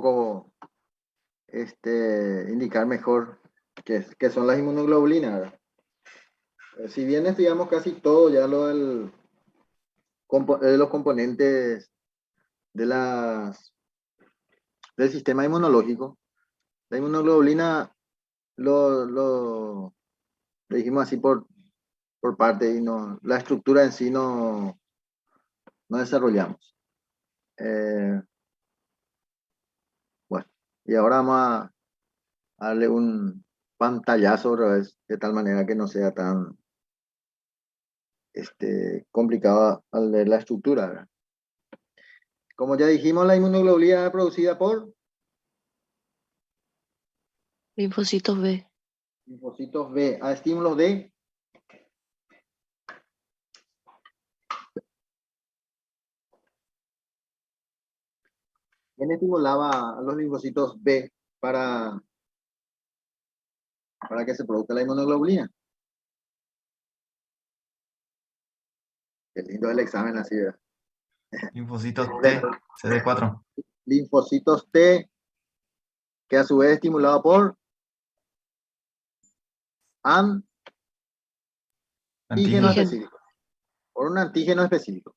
poco indicar mejor qué son las inmunoglobulinas, ¿verdad? Si bien estudiamos casi todo ya de los componentes del sistema inmunológico, la inmunoglobulina lo dijimos así por parte y no, la estructura en sí no desarrollamos. Bueno, y ahora vamos a darle un pantallazo otra vez, de tal manera que no sea tan complicado al ver la estructura, ¿verdad? Como ya dijimos, la inmunoglobulina es producida por Linfocitos B. linfocitos B a estímulos de ¿quién estimulaba a los linfocitos B para que se produzca la inmunoglobulina? Qué lindo el examen así, ¿verdad? Linfocitos T, CD4. Linfocitos T, que a su vez estimulado por antígeno específico. Por un antígeno específico.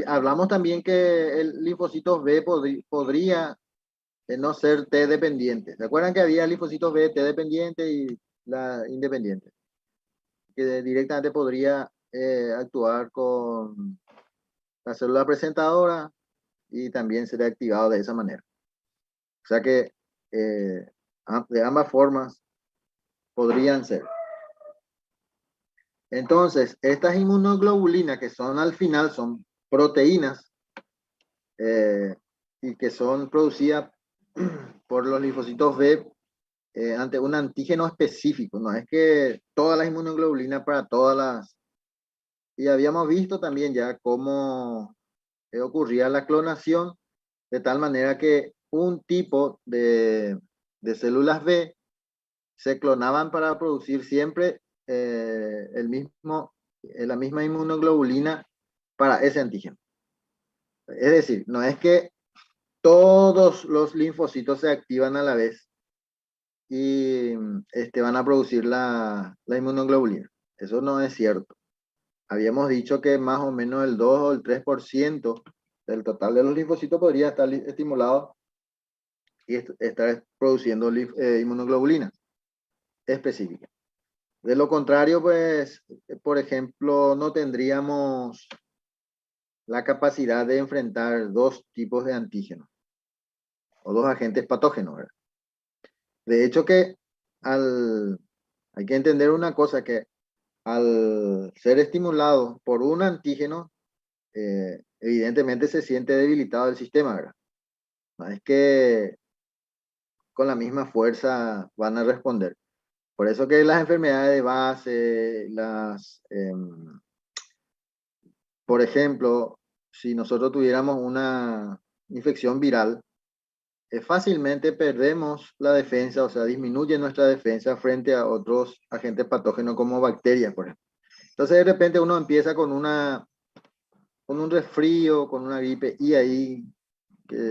Hablamos también que el linfocitos B podría no ser T dependiente. ¿Se acuerdan que había linfocitos B T dependiente y la independiente? Que directamente podría actuar con la célula presentadora y también ser activado de esa manera. O sea que de ambas formas podrían ser. Entonces, estas inmunoglobulinas que son al final son proteínas y que son producidas por los linfocitos B ante un antígeno específico. No es que todas las inmunoglobulinas para todas las... Y habíamos visto también ya cómo ocurría la clonación de tal manera que un tipo de células B se clonaban para producir siempre la misma inmunoglobulina para ese antígeno. Es decir, no es que todos los linfocitos se activan a la vez y van a producir la inmunoglobulina. Eso no es cierto. Habíamos dicho que más o menos el 2 o el 3% del total de los linfocitos podría estar estimulado y estar produciendo inmunoglobulinas específicas. De lo contrario, pues, por ejemplo, no tendríamos la capacidad de enfrentar dos tipos de antígenos o dos agentes patógenos, ¿verdad? De hecho que hay que entender una cosa, que al ser estimulado por un antígeno, evidentemente se siente debilitado el sistema, ¿verdad? No es que con la misma fuerza van a responder. Por eso que las enfermedades de base, por ejemplo, si nosotros tuviéramos una infección viral, fácilmente perdemos la defensa, o sea, disminuye nuestra defensa frente a otros agentes patógenos como bacterias, por ejemplo. Entonces, de repente uno empieza con un resfrío, con una gripe, y ahí,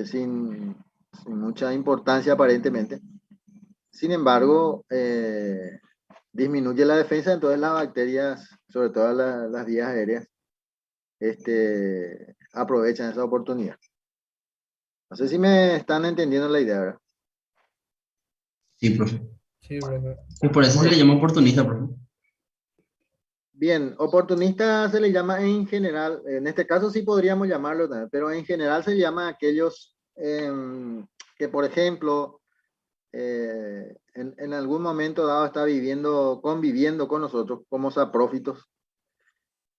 sin mucha importancia aparentemente. Sin embargo, disminuye la defensa, entonces las bacterias, sobre todo las vías aéreas, aprovechan esa oportunidad. No sé si me están entendiendo la idea, ¿verdad? Sí, profe. Sí, profe. Y por eso se le llama oportunista, profe. Bien, oportunista se le llama en general, en este caso sí podríamos llamarlo también, pero en general se llama a aquellos que, por ejemplo, en algún momento dado está conviviendo con nosotros como saprófitos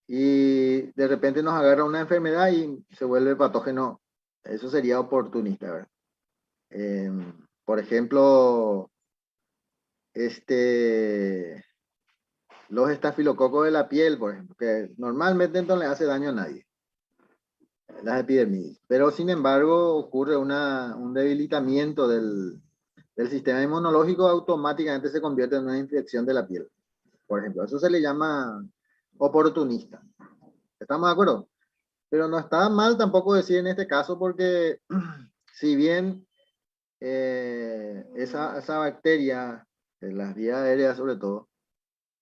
y de repente nos agarra una enfermedad y se vuelve patógeno. Eso sería oportunista, ¿verdad? Por ejemplo, los estafilococos de la piel, por ejemplo, que normalmente no le hace daño a nadie, las epidermidis, pero sin embargo ocurre un debilitamiento del sistema inmunológico, automáticamente se convierte en una infección de la piel, por ejemplo. Eso se le llama oportunista. ¿Estamos de acuerdo? Pero no está mal tampoco decir en este caso, porque si bien esa bacteria, en las vías aéreas sobre todo,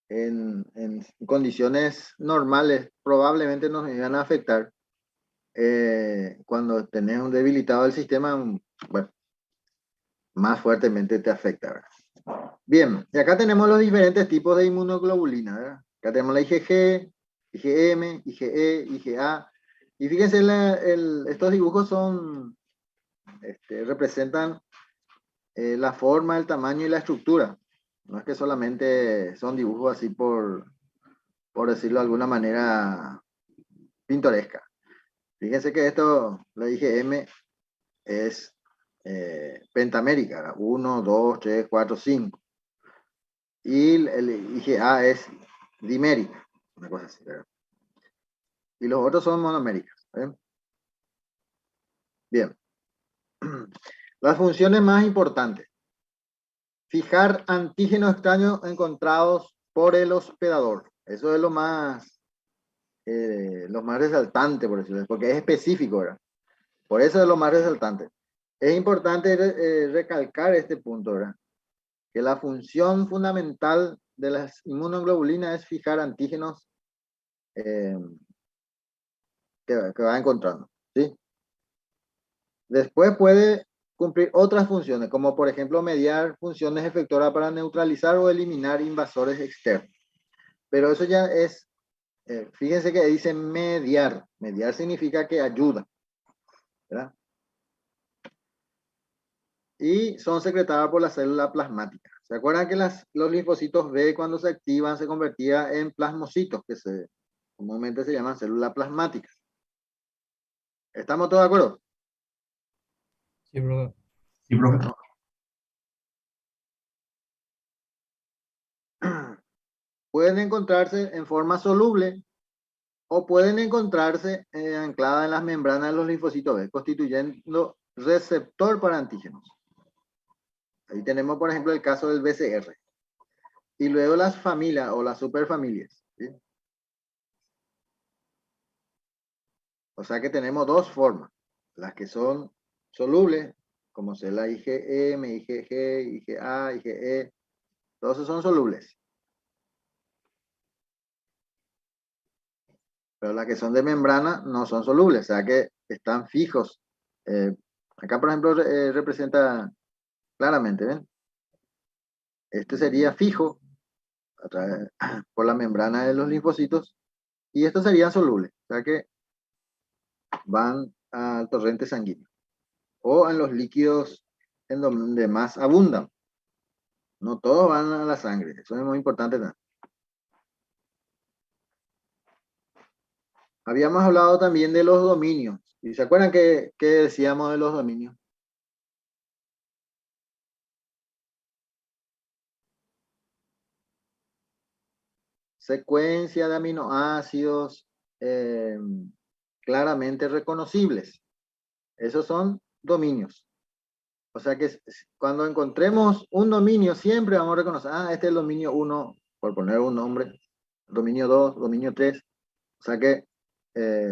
en condiciones normales probablemente nos van a afectar. Cuando tenés un debilitado el sistema, bueno, más fuertemente te afecta, ¿verdad? Bien, y acá tenemos los diferentes tipos de inmunoglobulina, ¿verdad? Acá tenemos la IgG, IgM, IgE, IgA. Y fíjense, estos dibujos representan la forma, el tamaño y la estructura. No es que solamente son dibujos así por decirlo de alguna manera pintoresca. Fíjense que esto, la IgM es pentamérica, 1, 2, 3, 4, 5. Y el IgA es dimérica, una cosa así, ¿verdad? Y los otros son monoméricas. ¿Ven? Bien. Las funciones más importantes. Fijar antígenos extraños encontrados por el hospedador. Eso es lo más resaltante, por decirlo, porque es específico, ¿verdad? Por eso es lo más resaltante. Es importante recalcar este punto, ¿verdad? Que la función fundamental de las inmunoglobulinas es fijar antígenos que va encontrando, ¿sí? Después puede cumplir otras funciones, como por ejemplo mediar funciones efectoras para neutralizar o eliminar invasores externos. Pero eso ya es, fíjense que dice mediar. Mediar significa que ayuda, ¿verdad? Y son secretadas por la célula plasmática. ¿Se acuerdan que los linfocitos B cuando se activan se convertían en plasmocitos, que comúnmente se llaman células plasmáticas? ¿Estamos todos de acuerdo? Sí, profe. Sí, profe. Bueno. Pueden encontrarse en forma soluble o pueden encontrarse ancladas en las membranas de los linfocitos B, constituyendo receptor para antígenos. Ahí tenemos, por ejemplo, el caso del BCR. Y luego las familias o las superfamilias, ¿sí? O sea que tenemos dos formas. Las que son solubles, como es la IgM, IgG, IgA, IgE. Todos esos son solubles. Pero las que son de membrana no son solubles, o sea que están fijos. Acá, por ejemplo, representa claramente, ¿ven? Este sería fijo a través, por la membrana de los linfocitos y estos serían solubles, o sea que van al torrente sanguíneo o en los líquidos en donde más abundan. No todos van a la sangre, eso es muy importante también. Habíamos hablado también de los dominios. ¿Y se acuerdan qué decíamos de los dominios? Secuencia de aminoácidos claramente reconocibles. Esos son dominios. O sea que cuando encontremos un dominio, siempre vamos a reconocer, este es el dominio 1, por poner un nombre, dominio 2, dominio 3. O sea que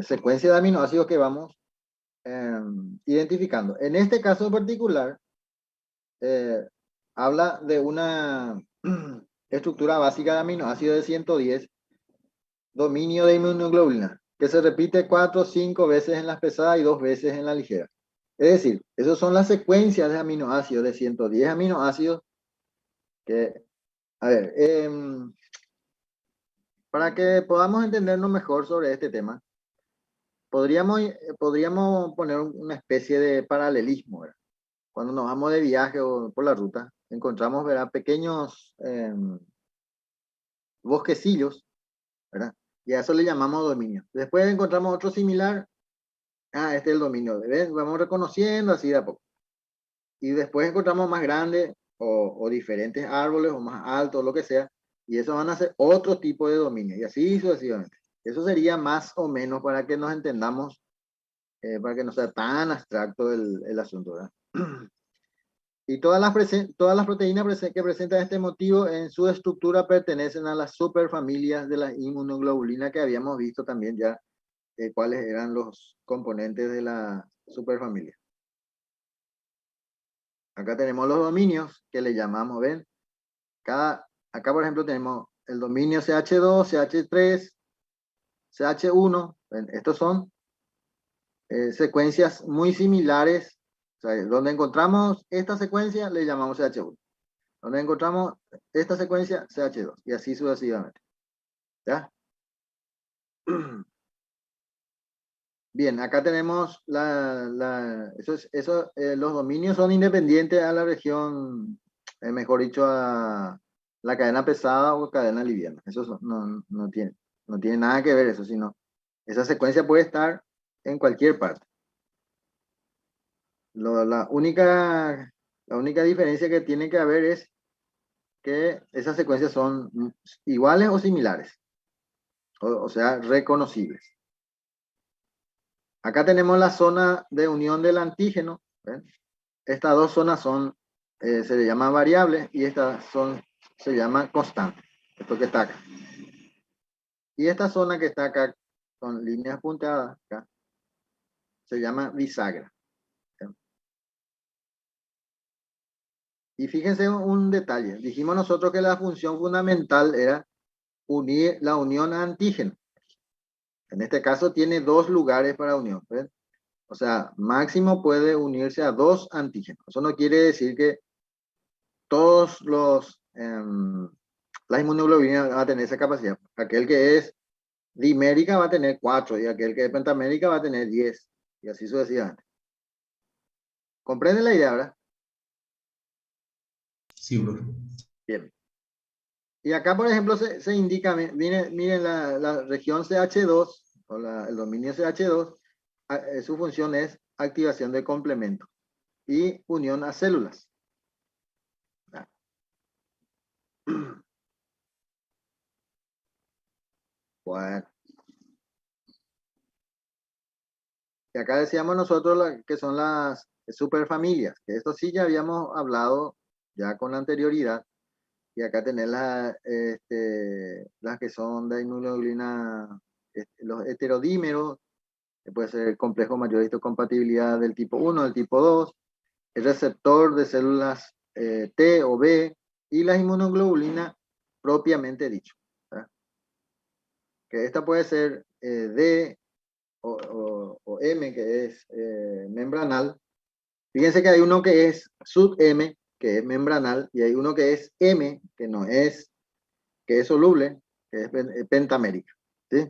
secuencia de aminoácidos que vamos identificando. En este caso en particular, habla de una estructura básica de aminoácidos de 110, dominio de inmunoglobulina, que se repite 4 o 5 veces en las pesadas y 2 veces en la ligera. Es decir, esas son las secuencias de aminoácidos, de 110 aminoácidos que, a ver, para que podamos entendernos mejor sobre este tema, podríamos poner una especie de paralelismo, ¿verdad? Cuando nos vamos de viaje o por la ruta, encontramos, ¿verdad?, pequeños bosquecillos, ¿verdad? Y a eso le llamamos dominio. Después encontramos otro similar. Este es el dominio. ¿Ves? Vamos reconociendo así de a poco. Y después encontramos más grandes o diferentes árboles o más altos, lo que sea. Y eso van a ser otro tipo de dominio. Y así sucesivamente. Eso sería más o menos para que nos entendamos, para que no sea tan abstracto el asunto, ¿verdad? Y todas las proteínas que presentan este motivo en su estructura pertenecen a las superfamilias de la inmunoglobulina que habíamos visto también ya, cuáles eran los componentes de la superfamilia. Acá tenemos los dominios que le llamamos, ¿ven? Acá, por ejemplo, tenemos el dominio CH2, CH3, CH1. ¿Ven? Estos son secuencias muy similares. O sea, donde encontramos esta secuencia, le llamamos CH1. Donde encontramos esta secuencia, CH2. Y así sucesivamente. ¿Ya? Bien, acá tenemos los dominios son independientes a la región, mejor dicho, a la cadena pesada o cadena liviana. Eso no tiene nada que ver eso, sino esa secuencia puede estar en cualquier parte. La única diferencia que tiene que haber es que esas secuencias son iguales o similares, o sea, reconocibles. Acá tenemos la zona de unión del antígeno. ¿Ven? Estas dos zonas se le llama variables y estas se llama constante. Esto que está acá. Y esta zona que está acá con líneas punteadas acá, se llama bisagra. ¿Ven? Y fíjense un detalle. Dijimos nosotros que la función fundamental era unir la unión a antígeno. En este caso tiene dos lugares para unión. ¿Ven? O sea, máximo puede unirse a dos antígenos. Eso no quiere decir que todos la inmunoglobulina va a tener esa capacidad. Aquel que es dimérica va a tener 4 y aquel que es pentamérica va a tener 10 y así sucesivamente. ¿Comprende la idea, verdad? Sí, profe. Bien. Y acá, por ejemplo, se indica, miren la región CH2 o el dominio CH2, su función es activación de complemento y unión a células. Bueno. Y acá decíamos nosotros que son las superfamilias, que esto sí ya habíamos hablado ya con anterioridad. Y acá tenés las que son de inmunoglobulina, los heterodímeros, que puede ser el complejo mayor de histocompatibilidad del tipo 1, del tipo 2, el receptor de células T o B, y la inmunoglobulina propiamente dicho. ¿Verdad? Que esta puede ser D o M, que es membranal. Fíjense que hay uno que es sub-M, que es membranal, y hay uno que es M, que no es, que es soluble, que es pentamérica. ¿Sí?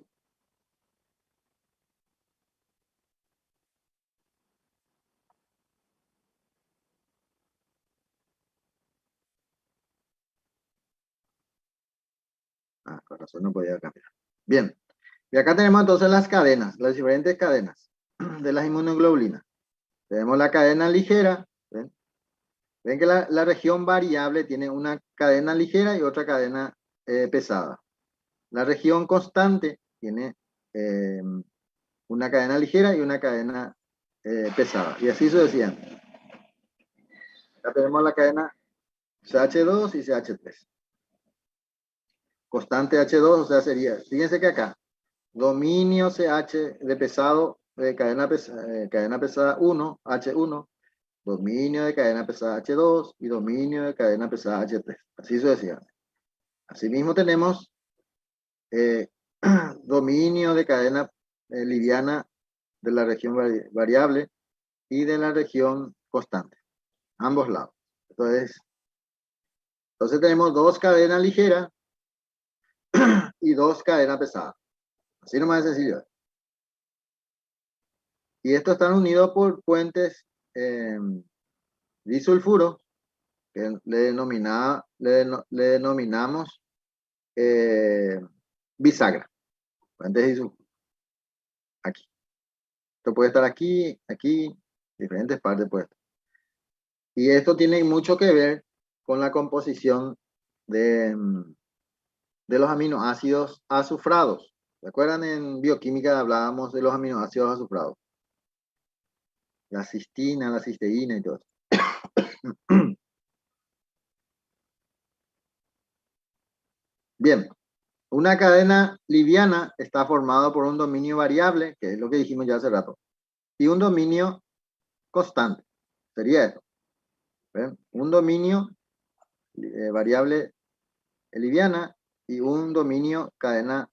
Con razón no podía cambiar. Bien. Y acá tenemos entonces las cadenas, las diferentes cadenas de las inmunoglobulinas. Tenemos la cadena ligera. ¿Ven? Ven que la región variable tiene una cadena ligera y otra cadena pesada. La región constante tiene una cadena ligera y una cadena pesada. Y así sucesivamente. Acá tenemos la cadena CH2 y CH3. Constante H2, o sea, sería, fíjense que acá, dominio CH de pesado, de cadena pesada 1, H1, dominio de cadena pesada H2 y dominio de cadena pesada H3. Así sucesivamente. Asimismo tenemos dominio de cadena liviana de la región variable y de la región constante. Ambos lados. Entonces tenemos dos cadenas ligeras y dos cadenas pesadas. Así nomás de sencillo. Y estos están unidos por puentes disulfuro, que le denominamos bisagra. Puentes disulfuro. Aquí. Esto puede estar aquí, aquí, diferentes partes puede estar. Y esto tiene mucho que ver con la composición de los aminoácidos azufrados. ¿Se acuerdan? En bioquímica hablábamos de los aminoácidos azufrados. La cistina, la cisteína y todo eso. Bien, una cadena liviana está formada por un dominio variable, que es lo que dijimos ya hace rato, y un dominio constante. Sería esto. ¿Ven? Un dominio variable liviana y un dominio cadena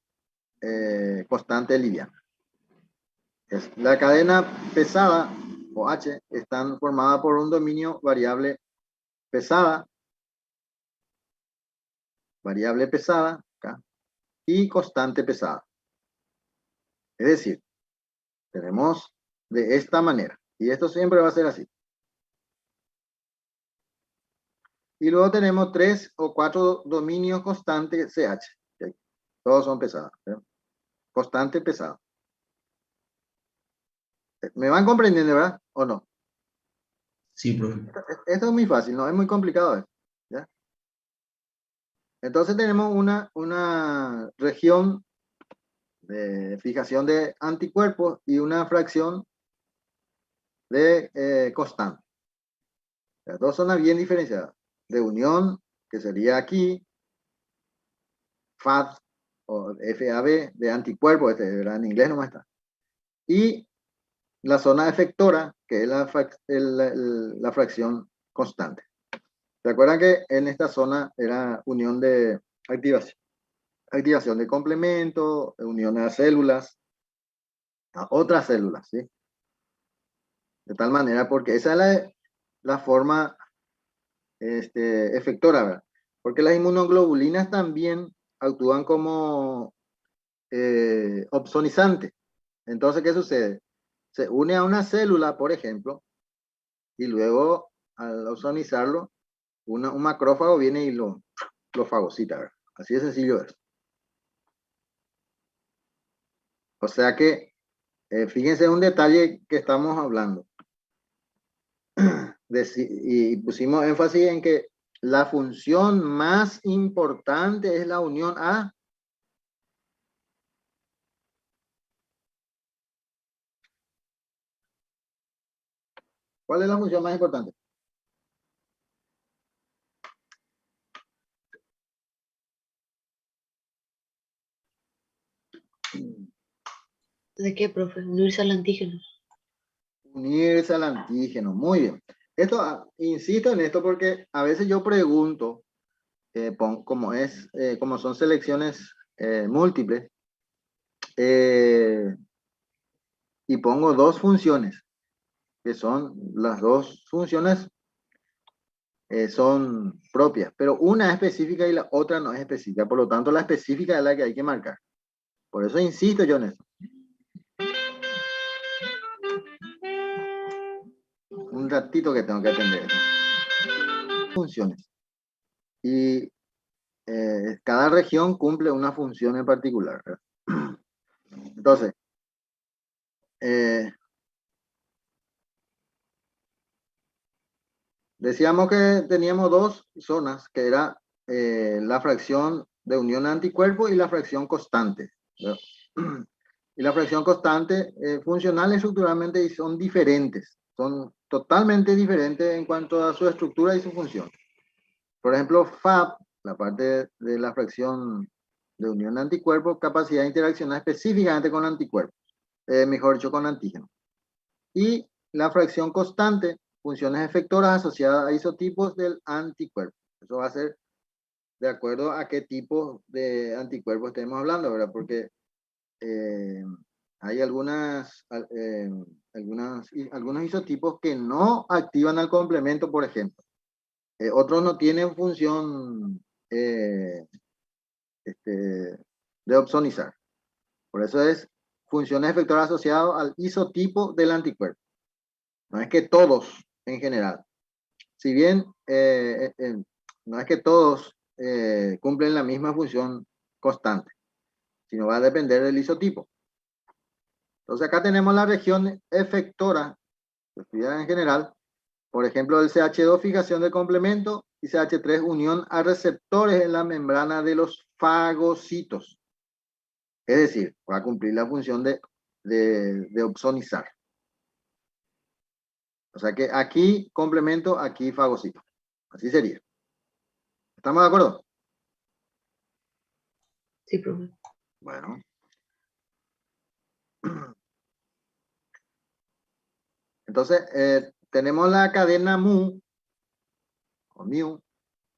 constante liviana. La cadena pesada, o H, están formada por un dominio variable pesada, acá, y constante pesada. Es decir, tenemos de esta manera, y esto siempre va a ser así. Y luego tenemos 3 o 4 dominios constantes CH. ¿Okay? Todos son pesados. ¿Sí? Constante pesado. ¿Me van comprendiendo, verdad? ¿O no? Sí, profe. Esto es muy fácil, no es muy complicado. ¿Ya? Entonces tenemos una región de fijación de anticuerpos y una fracción de constante. Las dos son bien diferenciadas. De unión, que sería aquí, FAD o FAB de anticuerpos, en inglés nomás está. Y la zona efectora, que es la fracción constante. ¿Se acuerdan que en esta zona era unión de activación de complemento, unión a células, a otras células, ¿sí? De tal manera, porque esa es la forma efectora, ¿verdad? Porque las inmunoglobulinas también actúan como opsonizantes. Entonces, ¿qué sucede? Se une a una célula, por ejemplo, y luego al opsonizarlo, un macrófago viene y lo fagocita, ¿verdad? Así de sencillo es. O sea que, fíjense un detalle que estamos hablando. Y pusimos énfasis en que la función más importante es la unión a ¿cuál es la función más importante? ¿De qué, profe? Unirse al antígeno. Unirse al antígeno. Muy bien. Esto, insisto en esto porque a veces yo pregunto, como son selecciones múltiples, y pongo dos funciones, que son las dos funciones son propias, pero una es específica y la otra no es específica. Por lo tanto, la específica es la que hay que marcar. Por eso insisto yo en eso. Un ratito que tengo que atender. Funciones. Y cada región cumple una función en particular. Entonces, decíamos que teníamos dos zonas, que era la fracción de unión anticuerpo y la fracción constante. ¿Verdad? Y la fracción constante, funcional y estructuralmente son diferentes, son totalmente diferentes en cuanto a su estructura y su función. Por ejemplo, FAB, la parte de la fracción de unión anticuerpo, capacidad de interaccionar específicamente con anticuerpos, mejor dicho, con antígenos. Y la fracción constante, funciones efectoras asociadas a isotipos del anticuerpo. Eso va a ser de acuerdo a qué tipo de anticuerpo estemos hablando, ¿verdad? Porque hay algunos isotipos que no activan al complemento, por ejemplo. Otros no tienen función de opsonizar. Por eso es funciones efectoras asociadas al isotipo del anticuerpo. No es que todos en general. Si bien no es que todos cumplen la misma función constante, sino va a depender del isotipo. Entonces acá tenemos la región efectora, estudiada en general, por ejemplo, el CH2 fijación de complemento y CH3 unión a receptores en la membrana de los fagocitos. Es decir, va a cumplir la función de opsonizar. O sea que aquí complemento, aquí fagocito. Así sería. ¿Estamos de acuerdo? Sí, profe. Bueno. Entonces, tenemos la cadena mu, o mu,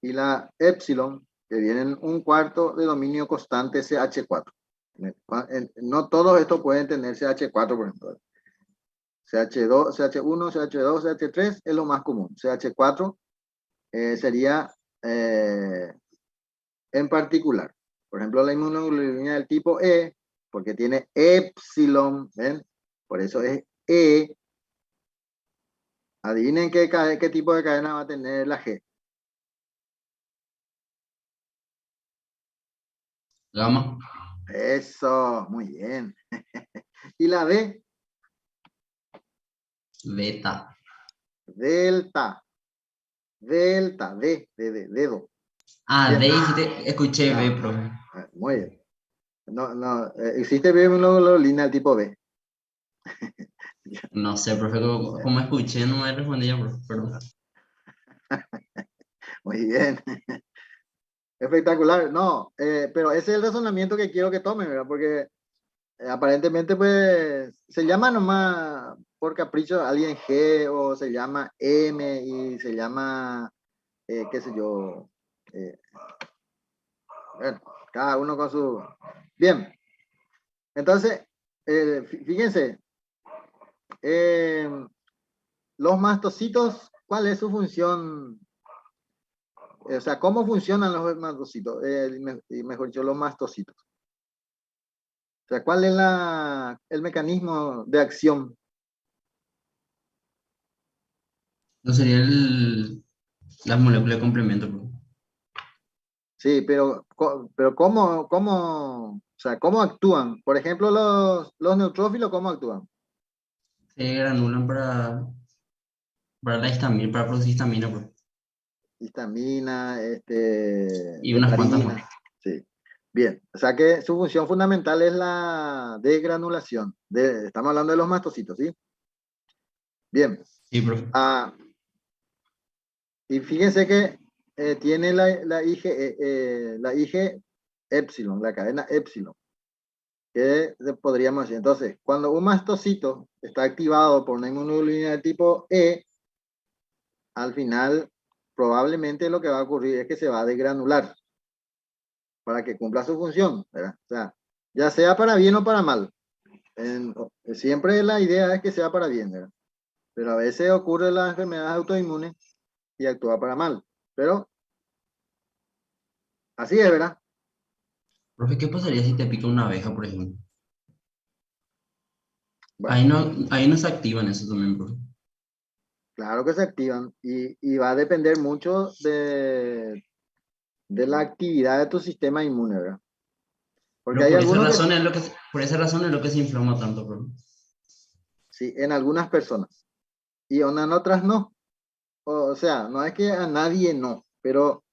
y la epsilon, que viene en un cuarto de dominio constante CH4. No todos estos pueden tener CH4, por ejemplo. CH2, CH1, CH2, CH3 es lo más común. CH4 sería en particular. Por ejemplo, la inmunoglobulina del tipo E, porque tiene epsilon, ¿ven? Por eso es E. Adivinen qué tipo de cadena va a tener la G. Gamma. Eso, muy bien. Y la D, Beta. delta. Delta, de dedo. Ah, Bien. D dijiste, escuché B, profe. Muy bien. No, existe inmunoglobulina del tipo B. No sé, profe, como escuché, no me respondía, profe, perdón. Muy bien. Espectacular. No, pero ese es el razonamiento que quiero que tomen, ¿verdad? Porque aparentemente, pues, se llama nomás por capricho alguien G o se llama M y se llama, qué sé yo. Bueno, cada uno con su... Bien. Entonces, fíjense, eh, los mastocitos, ¿cuál es su función? O sea, ¿cómo funcionan los mastocitos? Mejor dicho, los mastocitos. O sea, ¿cuál es el mecanismo de acción? No sería las moléculas de complemento, profe. Sí, pero o sea, ¿cómo actúan? Por ejemplo, los neutrófilos, ¿cómo actúan? Se granulan para la histamina, para producir histamina, profe. Histamina, Y unas cuantas más. heparina. Sí. Bien, o sea que su función fundamental es la desgranulación. Estamos hablando de los mastocitos, ¿sí? Bien. Sí, profe. Y fíjense que tiene la IG epsilon, la cadena epsilon, que podríamos decir. Entonces, cuando un mastocito está activado por una inmunoglobulina de tipo E, al final probablemente lo que va a ocurrir es que se va a desgranular para que cumpla su función, ¿verdad? O sea, ya sea para bien o para mal. Siempre la idea es que sea para bien, ¿verdad? Pero a veces ocurre las enfermedades autoinmunes y actúa para mal. Pero así es, ¿verdad? Profe, ¿qué pasaría si te pica una abeja, por ejemplo? Bueno, Ahí no se activan eso también, profe. claro que se activan y va a depender mucho de la actividad de tu sistema inmune, ¿verdad? Porque Pero hay por esa algunos que, razón es por esa razón es lo que se inflama tanto, profe. sí, en algunas personas y en otras no. O sea, no es que a nadie no, pero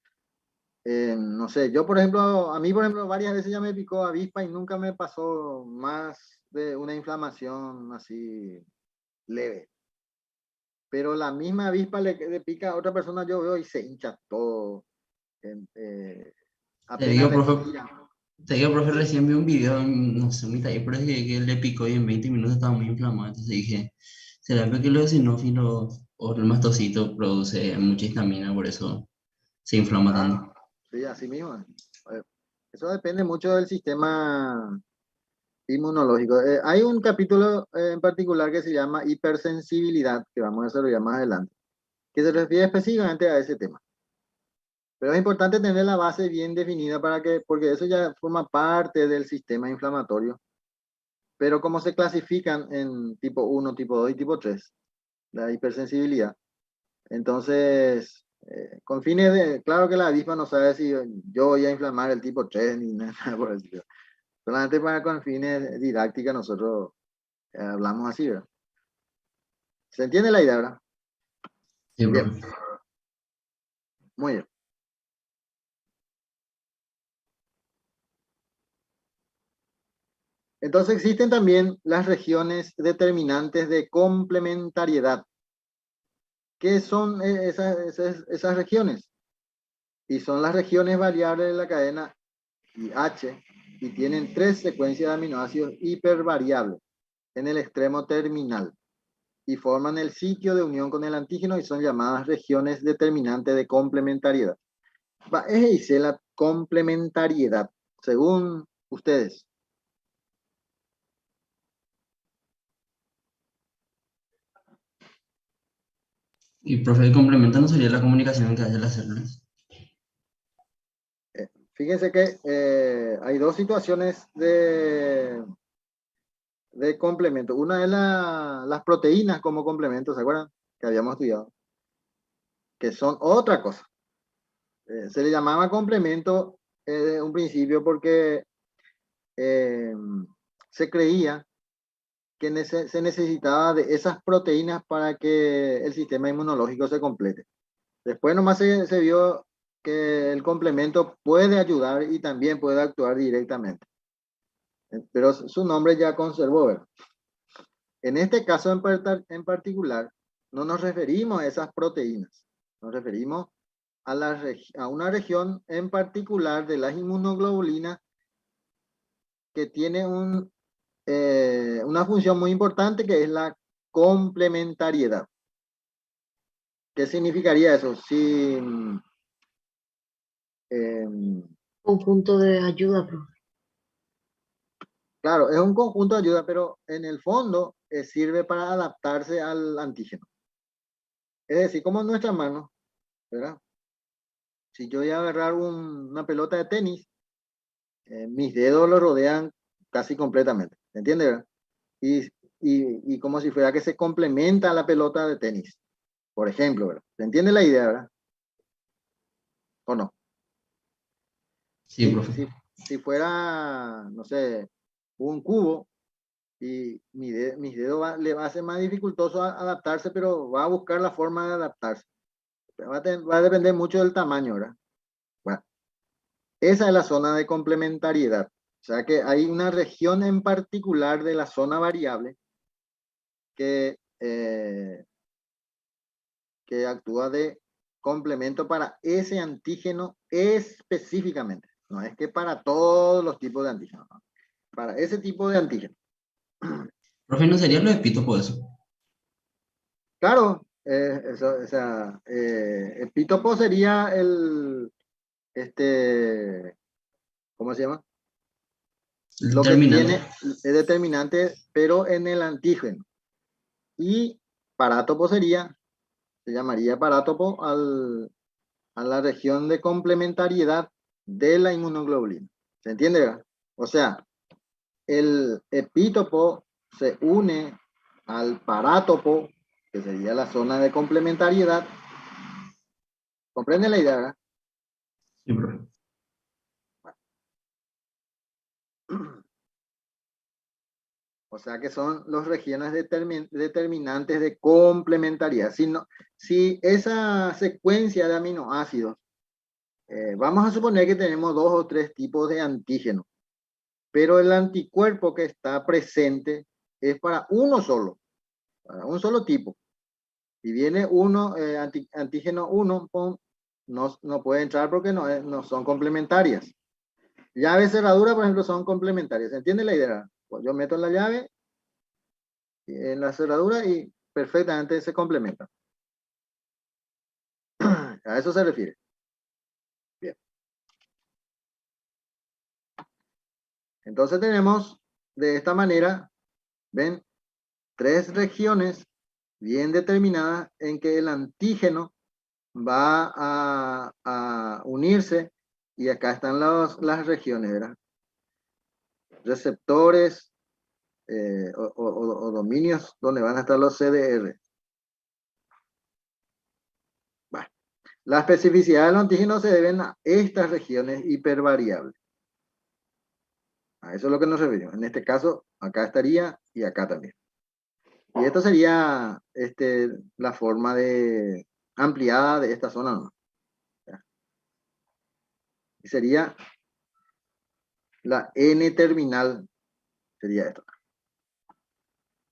no sé, yo por ejemplo, a mí por ejemplo varias veces ya me picó avispa y nunca me pasó más de una inflamación así leve. Pero la misma avispa le pica a otra persona, yo veo y se hincha todo. eh, Te apenas digo, profe, respira. te digo, profe, recién vi un video, no sé, muy taller, pero es que le picó y en 20 minutos estaba muy inflamado. Entonces dije, ¿será que los eosinófilos o el mastocito produce mucha histamina, por eso se inflama tanto? Claro, sí, así mismo. Eso depende mucho del sistema inmunológico. Hay un capítulo en particular que se llama hipersensibilidad, que vamos a desarrollar más adelante, que se refiere específicamente a ese tema. Pero es importante tener la base bien definida porque eso ya forma parte del sistema inflamatorio. Pero como se clasifican en tipo 1, tipo 2 y tipo 3, la hipersensibilidad. Entonces, con fines claro que la avispa no sabe si yo voy a inflamar el tipo 3 ni nada por el estilo. Solamente con fines didácticos nosotros hablamos así, ¿verdad? ¿Se entiende la idea, verdad? Sí, Bien, profe. muy bien. Entonces existen también las regiones determinantes de complementariedad. ¿Qué son esas regiones? Y son las regiones variables de la cadena IH y tienen 3 secuencias de aminoácidos hipervariables en el extremo terminal. y forman el sitio de unión con el antígeno y son llamadas regiones determinantes de complementariedad. Esa dice la complementariedad, según ustedes. Y profe, el complemento no sería la comunicación que hacen las células. Fíjense que hay dos situaciones de complemento. Una es las proteínas como complemento, ¿se acuerdan? Que habíamos estudiado. Que son otra cosa. Se le llamaba complemento de un principio porque se creía que se necesitaba de esas proteínas para que el sistema inmunológico se complete. Después nomás se vio que el complemento puede ayudar y también puede actuar directamente. Pero su nombre ya conservó, ¿verdad? En este caso en particular, no nos referimos a esas proteínas, nos referimos a una región en particular de las inmunoglobulinas que tiene una función muy importante que es la complementariedad. ¿Qué significaría eso? Si, Conjunto de ayuda, profe. claro, es un conjunto de ayuda, pero en el fondo sirve para adaptarse al antígeno. Es decir, como en nuestras manos, ¿verdad? Si yo voy a agarrar una pelota de tenis, mis dedos lo rodean casi completamente, ¿entiendes? ¿Verdad? Y como si fuera que se complementa a la pelota de tenis, por ejemplo, ¿verdad? ¿Se entiende la idea, verdad? ¿O no? Sí, profe. Si fuera, no sé, un cubo y mis dedos le va a ser más dificultoso adaptarse, pero va a buscar la forma de adaptarse. Va a depender mucho del tamaño, ¿verdad? Bueno, esa es la zona de complementariedad. O sea que hay una región en particular de la zona variable que actúa de complemento para ese antígeno específicamente. No es que para todos los tipos de antígenos, no. Para ese tipo de antígeno. Profe, ¿no sería lo epítopo eso? Claro, o sea, epítopo sería ¿cómo se llama? Lo que Determinante. tiene es determinante, pero en el antígeno. Y parátopo se llamaría parátopo a la región de complementariedad de la inmunoglobulina. ¿Se entiende, verdad? O sea, el epítopo se une al parátopo, que sería la zona de complementariedad. ¿Comprende la idea, verdad? Sí, profe. O sea que son las regiones determinantes de complementariedad. Si esa secuencia de aminoácidos, vamos a suponer que tenemos 2 o 3 tipos de antígenos, pero el anticuerpo que está presente es para uno solo, para un solo tipo. Si viene antígeno 1, no puede entrar porque no son complementarias. Llave cerradura, por ejemplo, son complementarias. ¿Se entiende la idea? Pues yo meto la llave en la cerradura y perfectamente se complementan. A eso se refiere. Bien. Entonces tenemos de esta manera, ven, 3 regiones bien determinadas en que el antígeno va a unirse y acá están las regiones, ¿verdad? Receptores o dominios donde van a estar los CDR. Bueno, la especificidad del antígeno se deben a estas regiones hipervariables. A eso es lo que nos referimos. En este caso, acá estaría y acá también. Y esto sería la forma ampliada de esta zona, ¿no? Y sería la N-terminal, sería esto.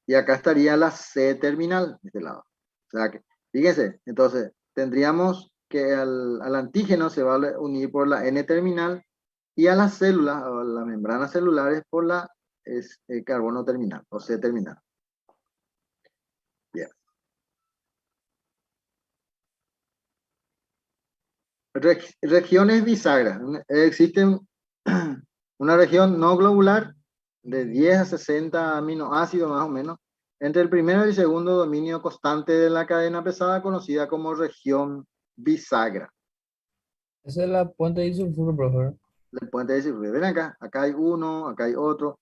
Y acá estaría la C-terminal, de este lado. O sea que, fíjense, entonces tendríamos que al antígeno se va a unir por la N-terminal y a las células, o a las membranas celulares, por la carbono terminal o C-terminal. Bien. Regiones bisagras. Existe una región no globular de 10 a 60 aminoácidos más o menos, entre el primero y el segundo dominio constante de la cadena pesada, conocida como región bisagra. Esa es la puente de disulfuro, profe. Le pueden decir, ven acá, acá hay uno, acá hay otro.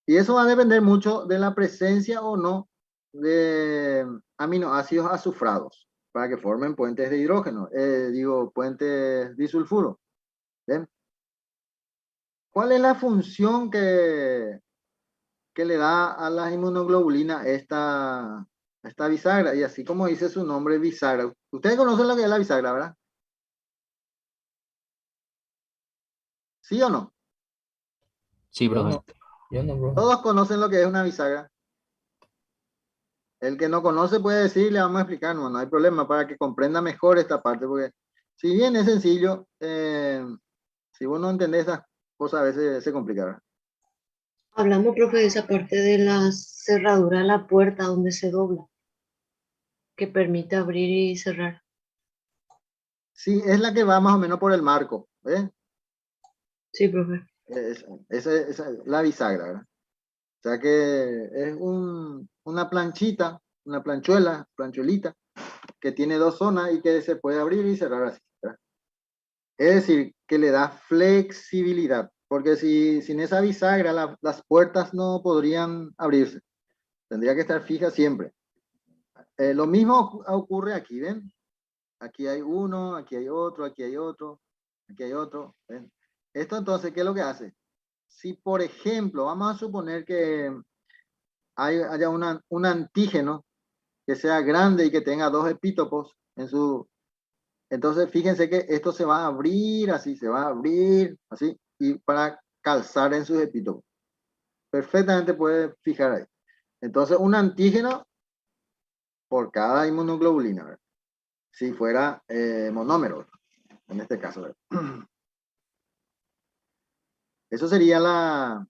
Y eso va a depender mucho de la presencia o no de aminoácidos azufrados para que formen puentes de hidrógeno, puentes disulfuro. ¿Ven? ¿Cuál es la función que le da a la inmunoglobulina esta bisagra? Y así como dice su nombre, bisagra. Ustedes conocen lo que es la bisagra, ¿verdad? ¿Sí o no? Sí, Yo profe. no, yo no, profe. Todos conocen lo que es una bisagra. El que no conoce puede decir, le vamos a explicar, no hay problema, para que comprenda mejor esta parte, porque si bien es sencillo, si vos no entendés esas cosas, a veces se complica, ¿verdad? Hablamos, profe, de esa parte de la cerradura de la puerta donde se dobla, que permite abrir y cerrar. Sí, es la que va más o menos por el marco, ¿ves? Sí, profe. Esa es la bisagra, ¿verdad? O sea que es una planchita, una planchuelita, que tiene dos zonas y que se puede abrir y cerrar así, ¿verdad? Es decir, que le da flexibilidad, porque si sin esa bisagra las puertas no podrían abrirse, tendría que estar fija siempre. Lo mismo ocurre aquí, ¿ven? Aquí hay uno, aquí hay otro, aquí hay otro, aquí hay otro, ¿ven? Esto entonces, ¿qué es lo que hace? Si, por ejemplo, vamos a suponer que haya un antígeno que sea grande y que tenga dos epítopos en su... Entonces, fíjense que esto se va a abrir así, se va a abrir así, y para calzar en sus epítopos. Perfectamente puede fijar ahí. Entonces, un antígeno por cada inmunoglobulina, ¿verdad? Si fuera monómero, en este caso, ¿verdad? Eso sería la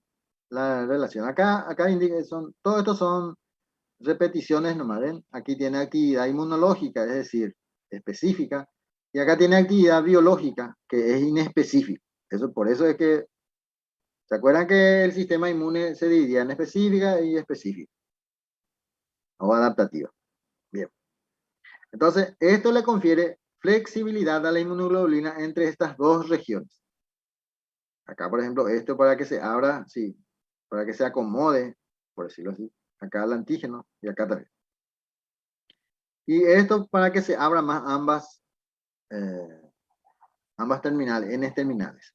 relación. Acá indica, todo esto son repeticiones nomás, ¿ven? Aquí tiene actividad inmunológica, es decir, específica, y acá tiene actividad biológica, que es inespecífica. Por eso es que, ¿se acuerdan que el sistema inmune se dividía en específica y específica? O adaptativa. Bien. Entonces, esto le confiere flexibilidad a la inmunoglobulina entre estas dos regiones. Acá, por ejemplo, esto para que se abra, sí, para que se acomode, por decirlo así. Acá el antígeno y acá también. Y esto para que se abra más ambas terminales, N terminales.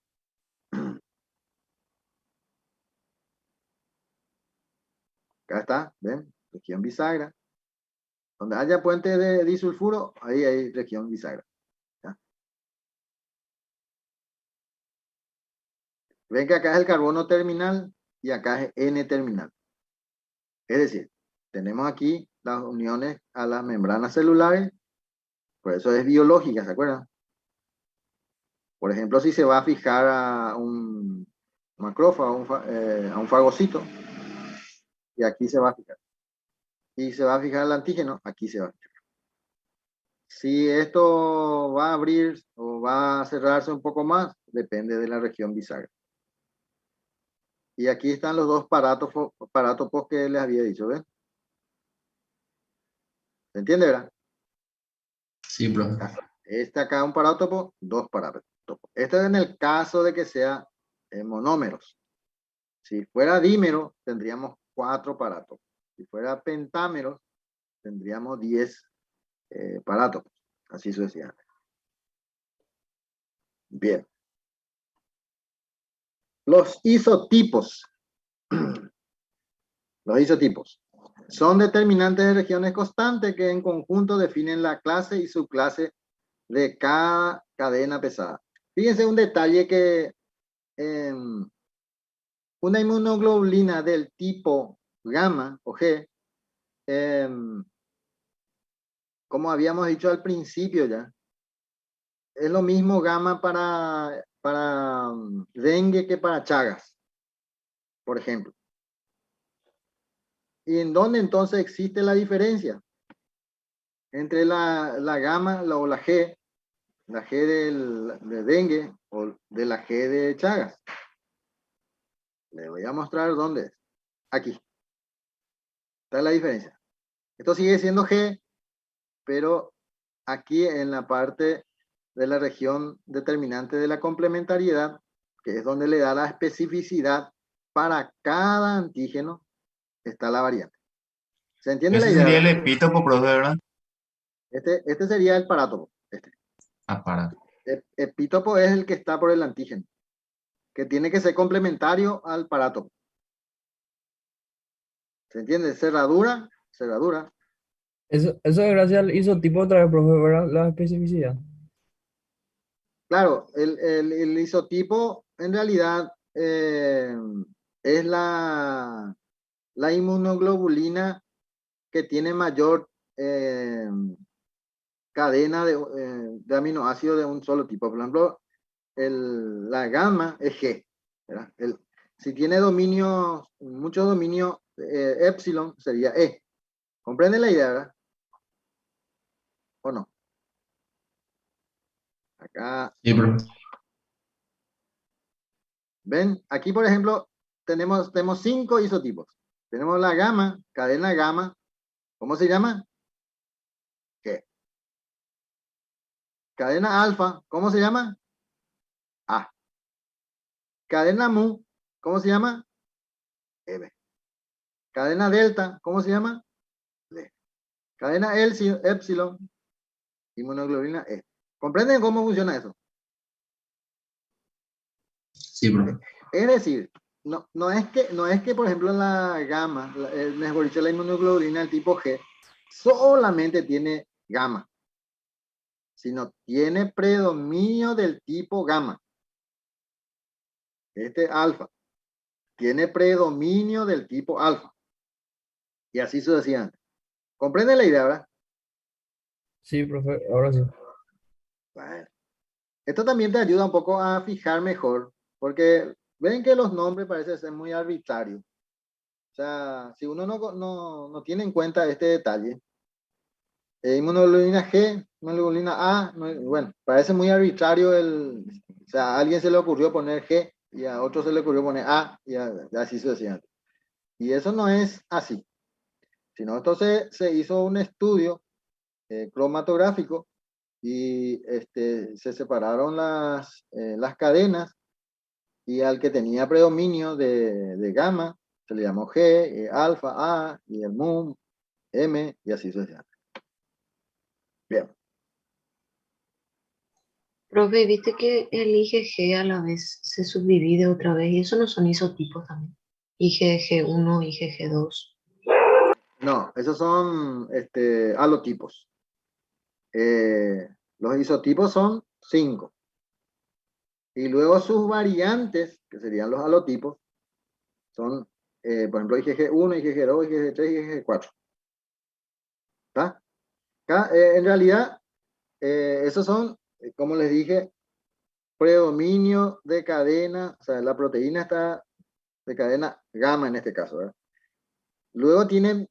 Acá está, ¿ven? Región bisagra. Donde haya puente de disulfuro, ahí hay región bisagra. ¿Ya? Ven que acá es el carbono terminal y acá es N terminal. Es decir, tenemos aquí las uniones a las membranas celulares, por eso es biológica, ¿se acuerdan? Por ejemplo, si se va a fijar a un macrófago, a un fagocito, y aquí se va a fijar. Y se va a fijar el antígeno, aquí se va a fijar. Si esto va a abrir o va a cerrarse un poco más, depende de la región bisagra. Y aquí están los dos parátopos que les había dicho, ¿ven? ¿Se entiende, verdad? Sí, profe. Este acá es un parátopo, dos parámetros. Este es en el caso de que sea monómeros. Si fuera dímero, tendríamos 4 parátopos. Si fuera pentámeros, tendríamos 10 parátopos. Así sucesivamente. Bien. Los isotipos. Los isotipos son determinantes de regiones constantes que en conjunto definen la clase y subclase de cada cadena pesada. Fíjense un detalle que una inmunoglobulina del tipo gamma o G, como habíamos dicho al principio ya, es lo mismo gamma para dengue que para Chagas, por ejemplo. ¿Y en dónde entonces existe la diferencia? Entre la gamma o la G La G de dengue o de la G de Chagas. Le voy a mostrar dónde es. Aquí. Está la diferencia. Esto sigue siendo G, pero aquí en la parte de la región determinante de la complementariedad, que es donde le da la especificidad para cada antígeno, está la variante. ¿Se entiende la Ese idea? sería el epítopo, profe, ¿verdad? Este sería el parátopo. Ah, para. Epítopo es el que está por el antígeno, que tiene que ser complementario al parátopo. ¿Se entiende? Cerradura. Eso es gracias al isotipo otra vez, profe, ¿verdad? La especificidad. Claro, el isotipo en realidad es la inmunoglobulina que tiene mayor cadena de aminoácidos de un solo tipo. Por ejemplo, la gamma es G, ¿verdad? Si tiene dominio, mucho dominio epsilon, sería E. ¿Comprende la idea, verdad? ¿O no? Acá, Sí, profe. ven, aquí por ejemplo, tenemos 5 isotipos. Tenemos la gamma, cadena gamma. ¿Cómo se llama? G. Cadena alfa, ¿cómo se llama? A. Cadena mu, ¿cómo se llama? M. Cadena delta, ¿cómo se llama? D. Cadena epsilon, inmunoglobulina E. ¿Comprenden cómo funciona eso? Sí, profe. Es decir, no es que, por ejemplo, la gamma, mejor dicho, la inmunoglobulina del tipo G, solamente tiene gamma, sino tiene predominio del tipo gamma. Este alfa tiene predominio del tipo alfa. Y así sucesivamente. ¿Comprende la idea, verdad? Sí, profe, ahora sí. Bueno. Esto también te ayuda un poco a fijar mejor, porque ven que los nombres parecen ser muy arbitrarios. O sea, si uno no tiene en cuenta este detalle, inmunoglobulina G, inmunoglobulina A, bueno, parece muy arbitrario o sea, a alguien se le ocurrió poner G y a otro se le ocurrió poner A y así sucesivamente. Y eso no es así, sino esto se hizo un estudio cromatográfico y se separaron las cadenas y al que tenía predominio de gamma se le llamó G, alfa, A y el mu, M y así sucesivamente. Bien. Profe, viste que el IgG a la vez se subdivide otra vez y eso no son isotipos también. IgG1, IgG2. No, esos son alotipos. Los isotipos son 5. Y luego sus variantes, que serían los alotipos, son, por ejemplo, IgG1, IgG2, IgG3, IgG4. ¿Está? En realidad, esos son, como les dije, predominio de cadena, o sea, la proteína está de cadena gamma en este caso, ¿verdad? Luego tienen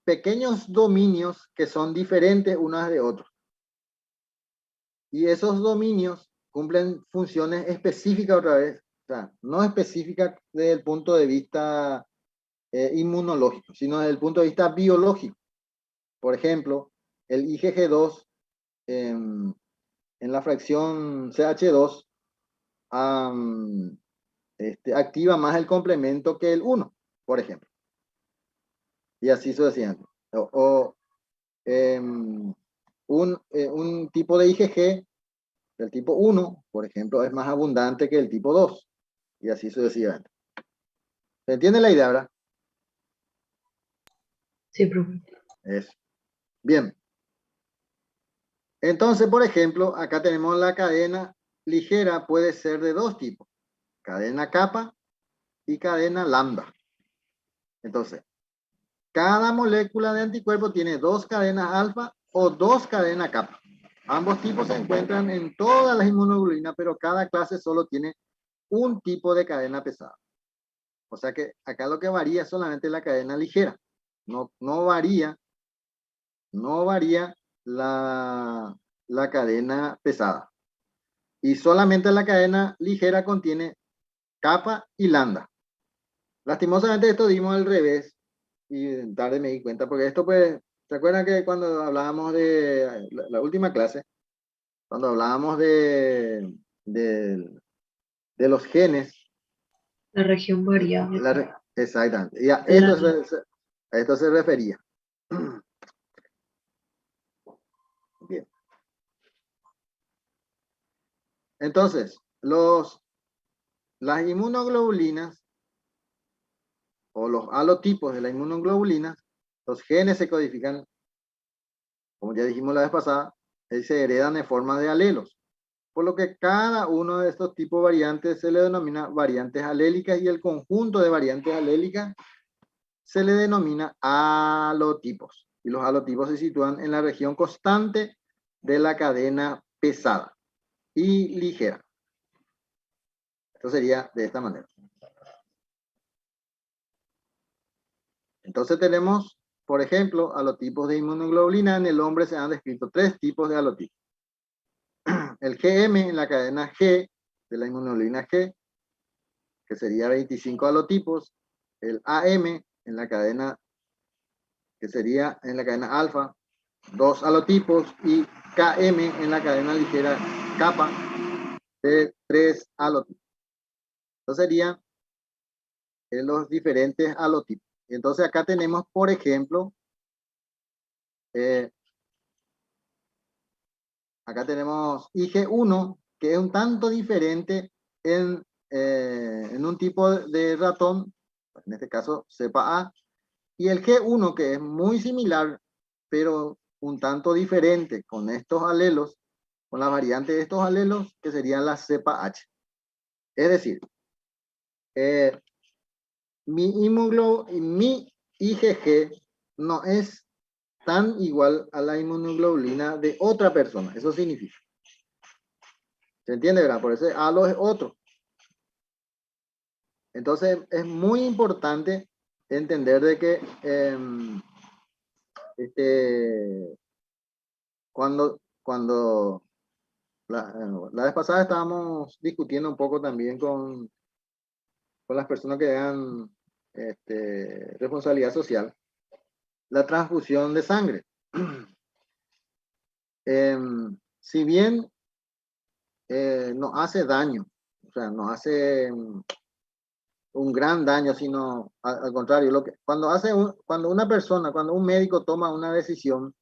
pequeños dominios que son diferentes unos de otros. Y esos dominios cumplen funciones específicas otra vez, o sea, no específicas desde el punto de vista inmunológico, sino desde el punto de vista biológico. Por ejemplo, el IgG2 en la fracción CH2 activa más el complemento que el 1, por ejemplo. Y así sucesivamente. Un tipo de IgG del tipo 1, por ejemplo, es más abundante que el tipo 2. Y así sucesivamente. ¿Se entiende la idea, verdad? Sí, profe. Eso. Bien. Entonces, por ejemplo, acá tenemos la cadena ligera, puede ser de 2 tipos. Cadena kappa y cadena lambda. Entonces, cada molécula de anticuerpo tiene 2 cadenas alfa o 2 cadenas kappa. Ambos tipos se encuentran en todas las inmunoglobulinas, pero cada clase solo tiene un tipo de cadena pesada. O sea que acá lo que varía es solamente la cadena ligera. No varía la cadena pesada. Y solamente la cadena ligera contiene kappa y lambda. Lastimosamente esto dimos al revés y tarde me di cuenta, porque esto pues, ¿se acuerdan que cuando hablábamos de la última clase, cuando hablábamos de los genes, La región variable. exactamente, y a de la- esto se refería. Bien. Entonces, las inmunoglobulinas o los halotipos de la inmunoglobulina, los genes se codifican, como ya dijimos la vez pasada, y se heredan en forma de alelos. Por lo que cada uno de estos tipos variantes se le denomina variantes alélicas y el conjunto de variantes alélicas se le denomina halotipos. Y los halotipos se sitúan en la región constante de la cadena pesada y ligera. Esto sería de esta manera. Entonces tenemos, por ejemplo, halotipos de inmunoglobulina. En el hombre se han descrito 3 tipos de halotipos. El GM en la cadena G de la inmunoglobulina G, que sería 25 halotipos. El AM en la cadena, que sería en la cadena alfa, 2 halotipos. Y KM en la cadena ligera kappa de 3 halotipos. Entonces serían los diferentes halotipos. Entonces acá tenemos, por ejemplo, acá tenemos IG1, que es un tanto diferente en un tipo de ratón, en este caso cepa A, y el G1, que es muy similar, pero un tanto diferente con estos alelos, con la variante de estos alelos, que serían la cepa H. Es decir, mi IgG no es tan igual a la inmunoglobulina de otra persona. Eso significa. ¿Se entiende, verdad? Por eso halo es otro. Entonces es muy importante entender de que cuando la vez pasada estábamos discutiendo un poco también con las personas que dan responsabilidad social, la transfusión de sangre. Si bien no hace daño, o sea, no hace un gran daño, sino al contrario, cuando una persona, cuando un médico toma una decisión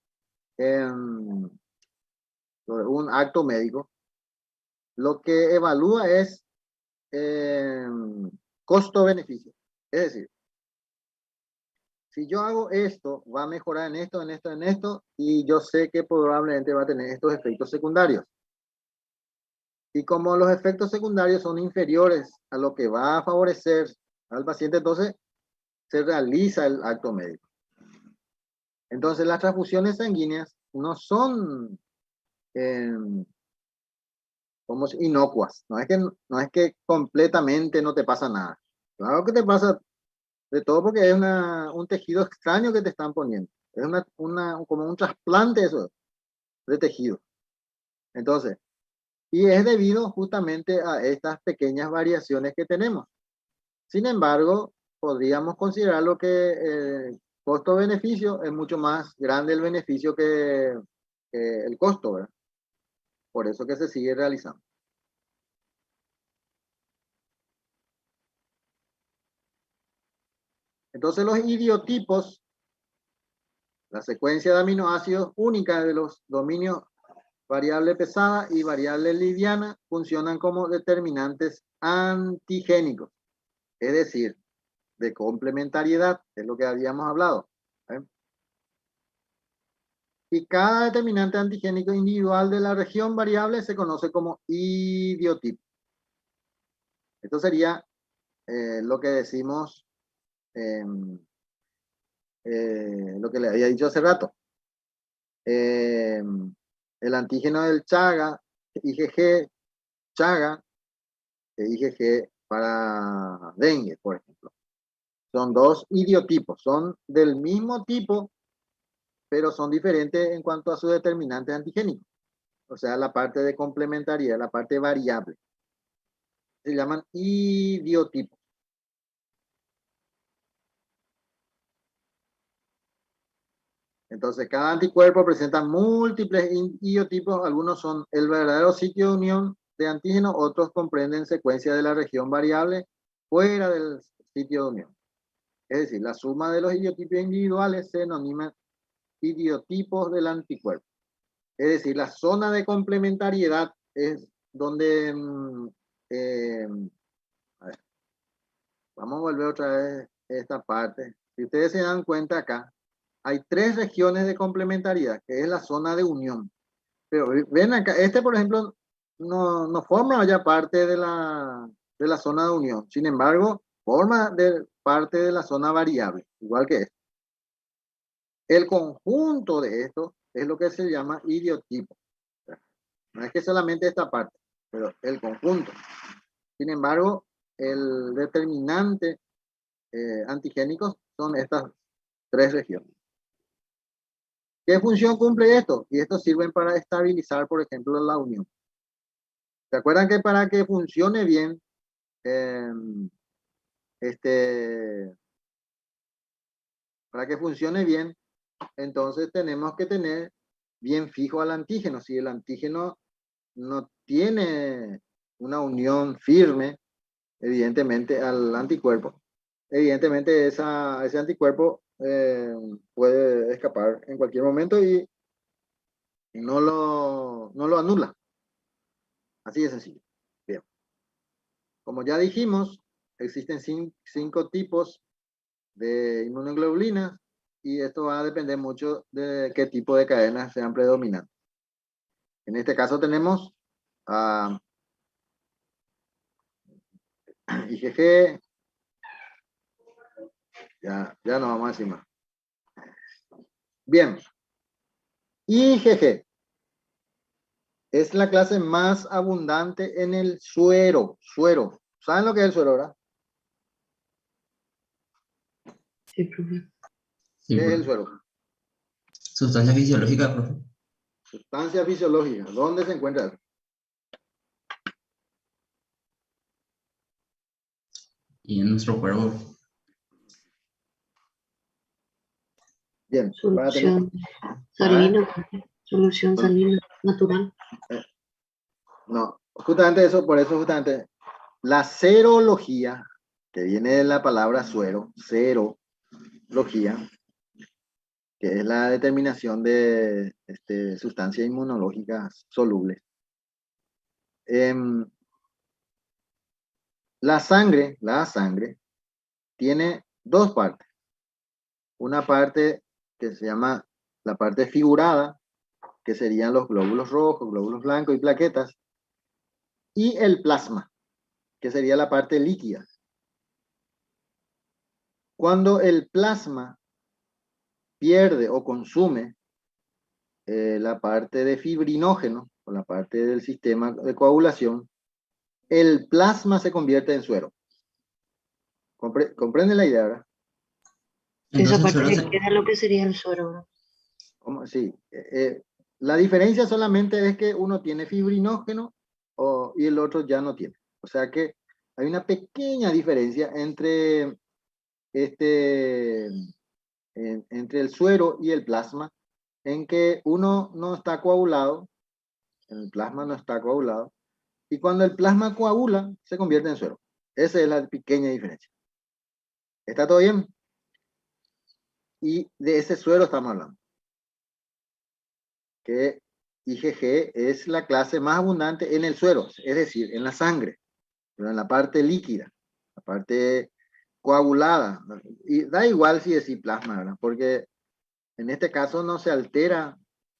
sobre un acto médico, lo que evalúa es costo-beneficio. Es decir, si yo hago esto, va a mejorar en esto, en esto, en esto, y yo sé que probablemente va a tener estos efectos secundarios. Y como los efectos secundarios son inferiores a lo que va a favorecer al paciente, entonces se realiza el acto médico. Entonces las transfusiones sanguíneas no son como inocuas. No es que completamente no te pasa nada. Claro que te pasa de todo porque es un tejido extraño que te están poniendo. Es como un trasplante eso, de tejido. Entonces, y es debido justamente a estas pequeñas variaciones que tenemos. Sin embargo, podríamos considerarlo que costo-beneficio es mucho más grande el beneficio que el costo, ¿verdad? Por eso que se sigue realizando. Entonces los idiotipos, la secuencia de aminoácidos única de los dominios variable pesada y variable liviana, funcionan como determinantes antigénicos, es decir, de complementariedad, es lo que habíamos hablado. Y cada determinante antigénico individual de la región variable se conoce como idiotipo. Esto sería lo que decimos, lo que le había dicho hace rato. El antígeno del Chaga, IgG Chaga, IgG para dengue, por ejemplo. Son 2 idiotipos, son del mismo tipo, pero son diferentes en cuanto a su determinante antigénico. o sea, la parte de complementariedad, la parte variable. Se llaman idiotipos. Entonces, cada anticuerpo presenta múltiples idiotipos. Algunos son el verdadero sitio de unión de antígeno, otros comprenden secuencia de la región variable fuera del sitio de unión. Es decir, la suma de los idiotipos individuales se denomina idiotipos del anticuerpo. Es decir, la zona de complementariedad es donde... a ver, vamos a volver otra vez a esta parte. Si ustedes se dan cuenta acá, hay 3 regiones de complementariedad, que es la zona de unión. Pero ven acá, por ejemplo, no forma ya parte de la zona de unión. Sin embargo, forma parte de la zona variable, igual que esto. El conjunto de esto es lo que se llama idiotipo. No es que solamente esta parte, pero el conjunto. Sin embargo, el determinante antigénico son estas 3 regiones. ¿Qué función cumple esto? Y estos sirven para estabilizar, por ejemplo, la unión. ¿Se acuerdan que para que funcione bien, para que funcione bien, entonces tenemos que tener bien fijo al antígeno? Si el antígeno no tiene una unión firme, evidentemente, al anticuerpo, evidentemente ese anticuerpo puede escapar en cualquier momento y no lo anula. Así de sencillo. Bien. Como ya dijimos, existen 5 tipos de inmunoglobulinas y esto va a depender mucho de qué tipo de cadenas sean predominantes. En este caso tenemos a IgG, ya no vamos a decir más. Bien, IgG es la clase más abundante en el suero. ¿Saben lo que es el suero, verdad? Sí, profe. Sí, ¿Qué es el profe. suero? Sustancia fisiológica, profe. Sustancia fisiológica. ¿Dónde se encuentra eso? Y en nuestro cuerpo. Bien, para tener... Solución salina, profe. Solución salina natural. No, justamente eso, por eso justamente la serología, que viene de la palabra suero, serología, que es la determinación de sustancias inmunológicas solubles. La sangre tiene 2 partes. Una parte que se llama la parte figurada, que serían los glóbulos rojos, glóbulos blancos y plaquetas, y el plasma, que sería la parte líquida. Cuando el plasma pierde o consume la parte de fibrinógeno, o la parte del sistema de coagulación, el plasma se convierte en suero. ¿Comprende la idea, verdad? Esa Entonces, parte solo que queda lo que sería el suero, ¿no? Sí. La diferencia solamente es que uno tiene fibrinógeno y el otro ya no tiene. O sea que hay una pequeña diferencia entre entre el suero y el plasma, en que uno no está coagulado, el plasma no está coagulado, y cuando el plasma coagula, se convierte en suero. Esa es la pequeña diferencia. ¿Está todo bien? Y de ese suero estamos hablando. Que IgG es la clase más abundante en el suero, es decir, en la sangre, pero en la parte líquida, la parte coagulada. Y da igual si decir plasma, ¿verdad? Porque en este caso no se altera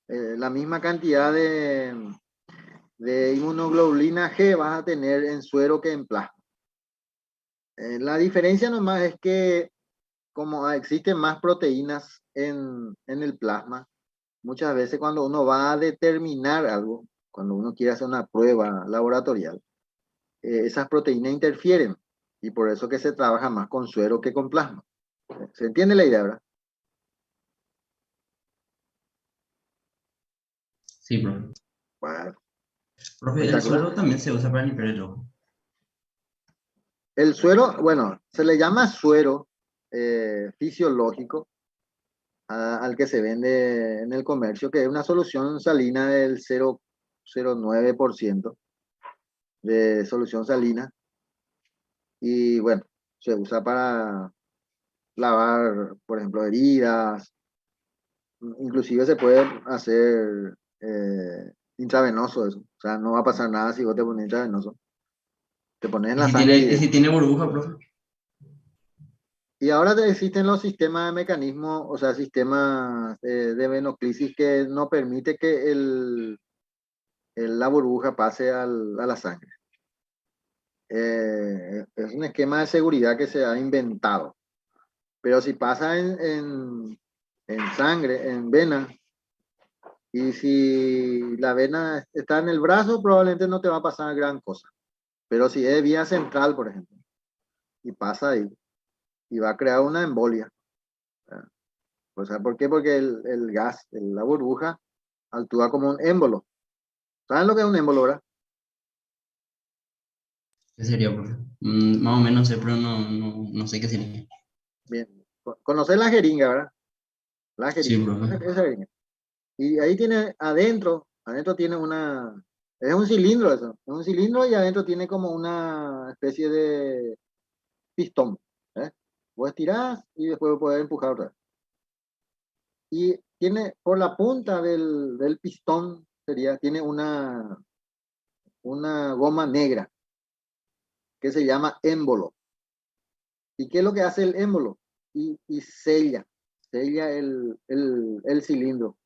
la misma cantidad de inmunoglobulina G vas a tener en suero que en plasma. La diferencia nomás es que como existen más proteínas en el plasma, muchas veces cuando uno va a determinar algo, cuando uno quiere hacer una prueba laboratorial, esas proteínas interfieren y por eso que se trabaja más con suero que con plasma. ¿Se entiende la idea, verdad? sí, profe. Bueno, Profe, el espectacular. suero también se usa para limpiar el ojo. El suero, bueno, se le llama suero fisiológico al que se vende en el comercio, que es una solución salina del 0,09% de solución salina. Y bueno, se usa para lavar, por ejemplo, heridas. Inclusive se puede hacer intravenoso eso. O sea, no va a pasar nada si vos te pones intravenoso. Te pones en ¿Y la si sangre tiene, y si tiene burbuja, profe? y ahora existen los sistemas de mecanismo, o sea, sistemas de venoclisis que no permite que la burbuja pase a la sangre. Es un esquema de seguridad que se ha inventado. Pero si pasa en sangre, en vena, y si la vena está en el brazo, probablemente no te va a pasar gran cosa. Pero si es vía central, por ejemplo, y pasa ahí, y va a crear una embolia. O sea, ¿por qué? Porque el gas, la burbuja, actúa como un émbolo. ¿Saben lo que es un émbolo, verdad? ¿Qué sería, profe? Más o menos sé, pero no sé qué sería. Bien. Conocés la jeringa, ¿verdad? La Sí, jeringa. profe. Esa jeringa. Y ahí tiene adentro tiene es un cilindro eso, es un cilindro y adentro tiene como una especie de pistón, ¿eh? Vos estirás y después podés empujar otra vez. Y tiene por la punta del pistón, tiene una goma negra que se llama émbolo. ¿Y qué es lo que hace el émbolo? Y sella el cilindro.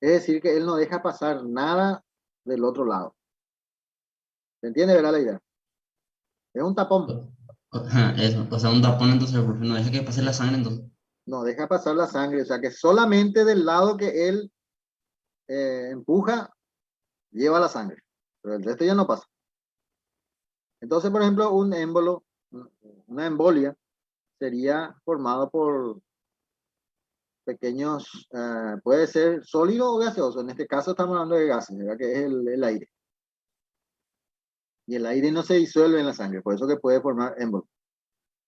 Es decir, que él no deja pasar nada del otro lado. ¿Se entiende, verdad, la idea? Es un tapón. Ajá, eso. O sea, un tapón, entonces, profe, no deja que pase la sangre, entonces. No deja pasar la sangre. O sea, que solamente del lado que él empuja, lleva la sangre. Pero el resto ya no pasa. Entonces, por ejemplo, un émbolo, una embolia, sería formado por pequeños, puede ser sólido o gaseoso. En este caso estamos hablando de gases, ¿verdad? Que es el aire. Y el aire no se disuelve en la sangre, por eso que puede formar émbolo.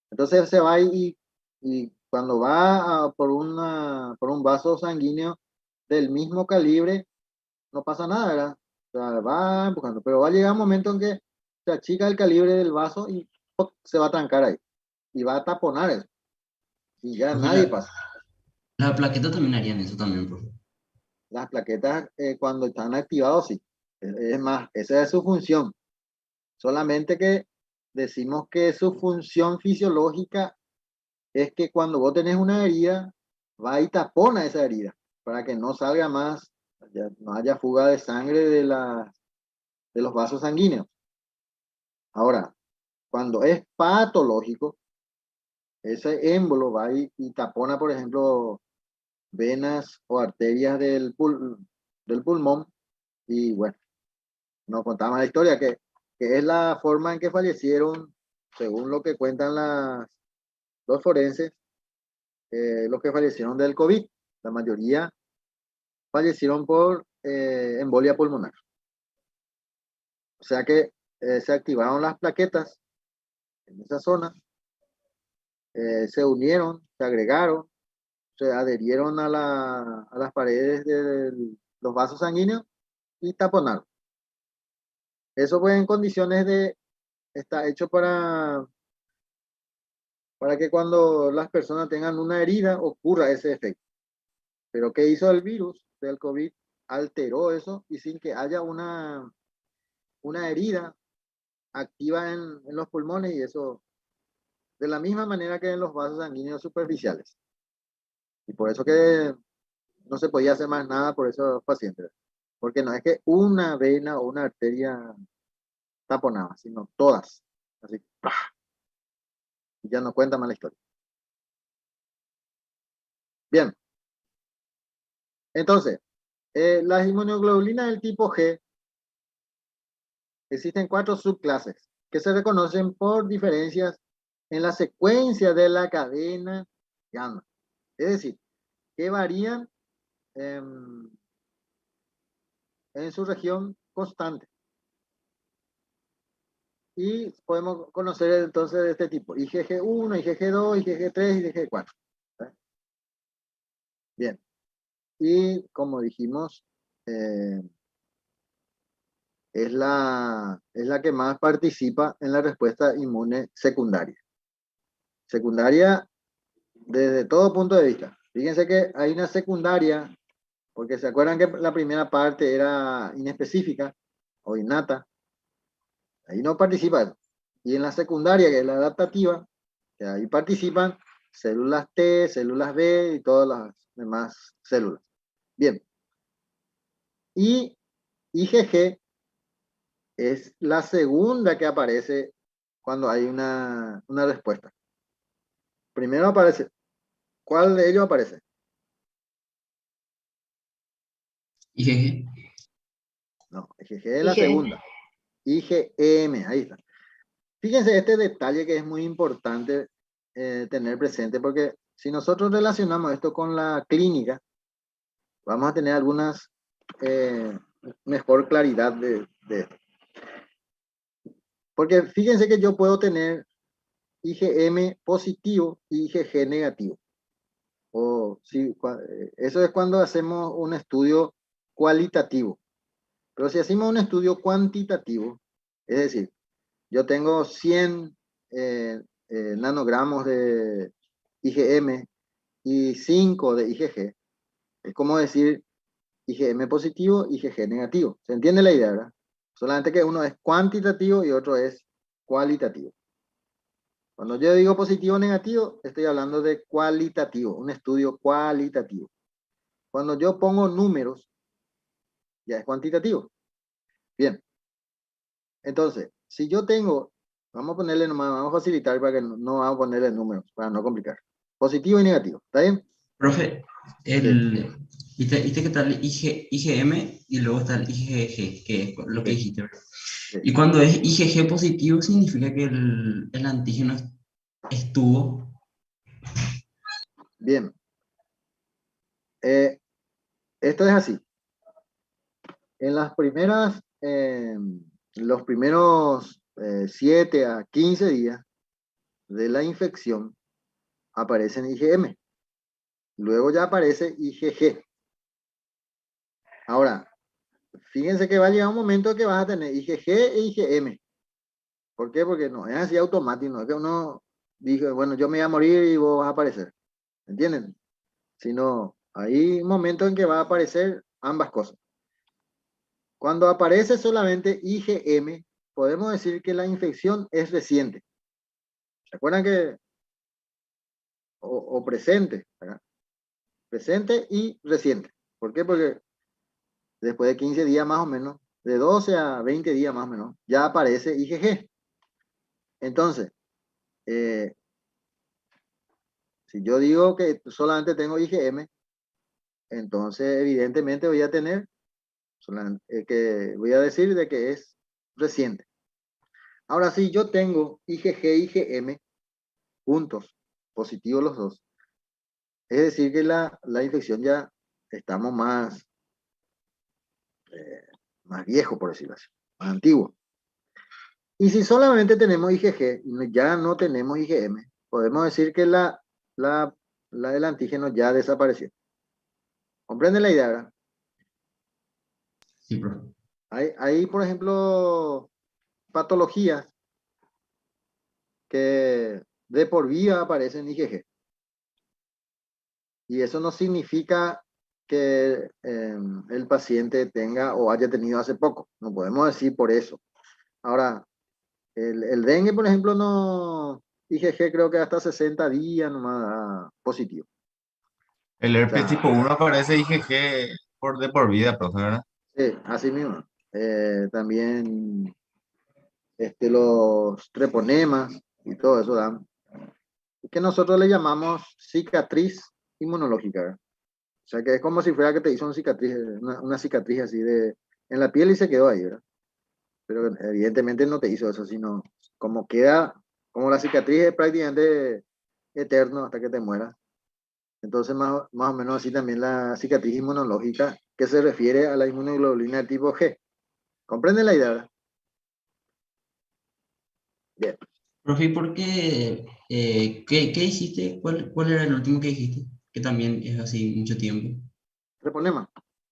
Entonces se va y cuando va por un vaso sanguíneo del mismo calibre, no pasa nada, ¿verdad? O sea, va empujando, pero va a llegar un momento en que se achica el calibre del vaso y ¡poc! Se va a trancar ahí y va a taponar eso y ya Profe, nadie pasa. la plaqueta también harían eso también, profe. Las plaquetas cuando están activados, sí. Es más, esa es su función. Solamente que decimos que su función fisiológica es que cuando vos tenés una herida, va y tapona esa herida para que no salga más, no haya fuga de sangre de los vasos sanguíneos. Ahora, cuando es patológico, ese émbolo va y tapona, por ejemplo, venas o arterias del pulmón y bueno, nos contamos la historia que es la forma en que fallecieron, según lo que cuentan los forenses, los que fallecieron del COVID. La mayoría fallecieron por embolia pulmonar. O sea que se activaron las plaquetas en esa zona, se unieron, se agregaron, se adherieron a las paredes de los vasos sanguíneos y taponaron. Eso fue en condiciones está hecho para que cuando las personas tengan una herida ocurra ese efecto. Pero ¿qué hizo el virus del COVID? Alteró eso y sin que haya una herida activa en los pulmones y eso de la misma manera que en los vasos sanguíneos superficiales. Y por eso que no se podía hacer más nada por esos pacientes. Porque no es que una vena o una arteria taponaba, sino todas. Así, ¡pah! Y ya no cuenta más la historia. Bien, entonces, las inmunoglobulinas del tipo G, existen 4 subclases que se reconocen por diferencias en la secuencia de la cadena gamma. Es decir, que varían en su región constante. Y podemos conocer entonces de este tipo, IgG1, IgG2, IgG3, IgG4. Bien. Y como dijimos, es la que más participa en la respuesta inmune secundaria. Secundaria desde todo punto de vista. Fíjense que hay una secundaria, porque se acuerdan que la primera parte era inespecífica o innata. Ahí no participa. Y en la secundaria, que es la adaptativa, que ahí participan células T, células B y todas las demás células. Bien. Y IgG es la segunda que aparece cuando hay una respuesta. Primero aparece. ¿Cuál de ellos aparece? IgG. No, IgG es la IgM. segunda. IgM, ahí está. Fíjense este detalle que es muy importante tener presente, porque si nosotros relacionamos esto con la clínica, vamos a tener algunas mejor claridad de esto. Porque fíjense que yo puedo tener IgM positivo y IgG negativo. O sí, eso es cuando hacemos un estudio cualitativo. Pero si hacemos un estudio cuantitativo, es decir, yo tengo 100 nanogramos de IgM y 5 de IgG, es como decir IgM positivo, IgG negativo. ¿Se entiende la idea, verdad? Solamente que uno es cuantitativo y otro es cualitativo. Cuando yo digo positivo o negativo, estoy hablando de cualitativo, un estudio cualitativo. Cuando yo pongo números, ya es cuantitativo. Bien. Entonces, si yo tengo, vamos a ponerle nomás, vamos a facilitar para que no vamos a ponerle números, para no complicar. Positivo y negativo, ¿está bien? Profe, ¿viste que está el IgM y luego está el IgG, que es lo que Sí, dijiste, ¿verdad? sí. Y cuando es IgG positivo significa que el antígeno estuvo. Bien. Esto es así. En las primeras, los primeros 7 a 15 días de la infección aparecen IgM. Luego ya aparece IgG. Ahora, fíjense que va a llegar un momento que vas a tener IgG e IgM. ¿Por qué? Porque no es así automático, no es que uno dice, bueno, yo me voy a morir y vos vas a aparecer. ¿Entienden? Sino hay un momento en que va a aparecer ambas cosas. Cuando aparece solamente IgM, podemos decir que la infección es reciente. ¿Se acuerdan que? O presente, ¿verdad? Presente y reciente. ¿Por qué? Porque después de 15 días más o menos, de 12 a 20 días más o menos, ya aparece IgG. Entonces, si yo digo que solamente tengo IgM, entonces evidentemente voy a tener, voy a decir de que es reciente. Ahora, si yo tengo IgG y IgM juntos, positivos los dos, es decir que la infección ya estamos más viejo, por decirlo así, más antiguo. Y si solamente tenemos IgG y ya no tenemos IgM, podemos decir que la del antígeno ya desapareció. ¿Comprende la idea, verdad? Sí, profe. Hay, por ejemplo, patologías que de por vida aparecen IgG. Y eso no significa que el paciente tenga o haya tenido hace poco. No podemos decir por eso. Ahora, el dengue, por ejemplo, no, IgG creo que hasta 60 días nomás positivo. El O herpes sea, tipo 1 aparece IgG de por vida, profe, ¿verdad? sí, así mismo. También los treponemas y todo eso dan. Que nosotros le llamamos cicatriz inmunológica, ¿verdad? O sea, que es como si fuera que te hizo una cicatriz así en la piel y se quedó ahí, ¿verdad? Pero evidentemente no te hizo eso, sino como queda, como la cicatriz es prácticamente eterno hasta que te mueras. Entonces, más o menos así también la cicatriz inmunológica que se refiere a la inmunoglobulina tipo G. ¿Comprende la idea, verdad? Bien. Profe, ¿y por qué? ¿Qué hiciste? ¿Cuál era el último que dijiste? Que también es así mucho tiempo. Reponemos.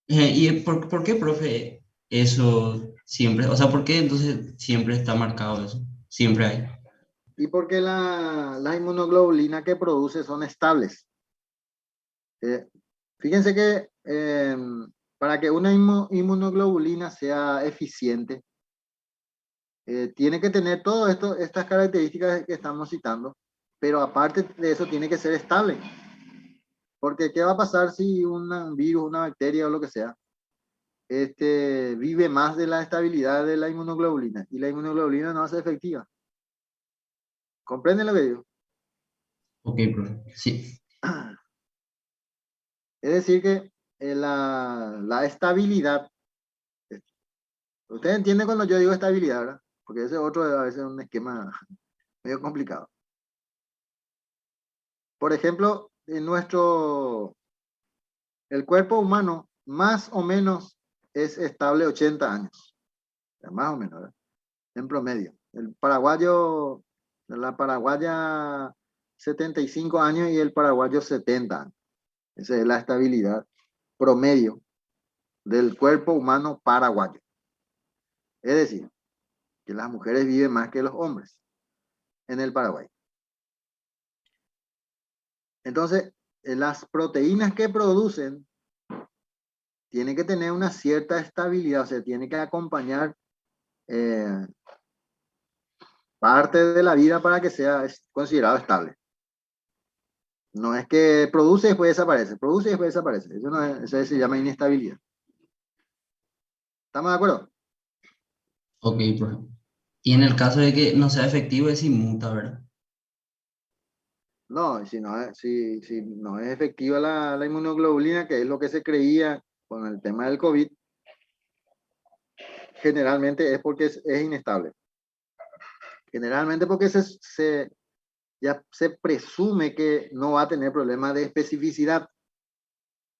¿Y por qué, profe, eso siempre? O sea, ¿por qué entonces siempre está marcado eso? Siempre hay. Y porque la inmunoglobulina que produce son estables. Fíjense que para que una inmunoglobulina sea eficiente, tiene que tener todas estas características que estamos citando, pero aparte de eso tiene que ser estable. Porque ¿qué va a pasar si un virus, una bacteria o lo que sea, vive más de la estabilidad de la inmunoglobulina? Y la inmunoglobulina no va a ser efectiva. ¿Comprenden lo que digo? Ok, profe. Sí. Es decir que la estabilidad, ustedes entienden cuando yo digo estabilidad, ¿verdad? Porque ese otro a veces es un esquema medio complicado. Por ejemplo, el cuerpo humano más o menos es estable 80 años, más o menos, ¿verdad? En promedio. La paraguaya 75 años y el paraguayo 70 años. Esa es la estabilidad promedio del cuerpo humano paraguayo. Es decir, que las mujeres viven más que los hombres en el Paraguay. Entonces, las proteínas que producen tienen que tener una cierta estabilidad, o sea, tiene que acompañar parte de la vida para que sea considerado estable. No es que produce y después desaparece, produce y después desaparece. Eso, no es, eso se llama inestabilidad. ¿Estamos de acuerdo? Ok, profe. Y en el caso de que no sea efectivo, es inmuta, ¿verdad? No, si no es efectiva la inmunoglobulina, que es lo que se creía con el tema del COVID, generalmente es porque es inestable. Generalmente porque ya se presume que no va a tener problemas de especificidad,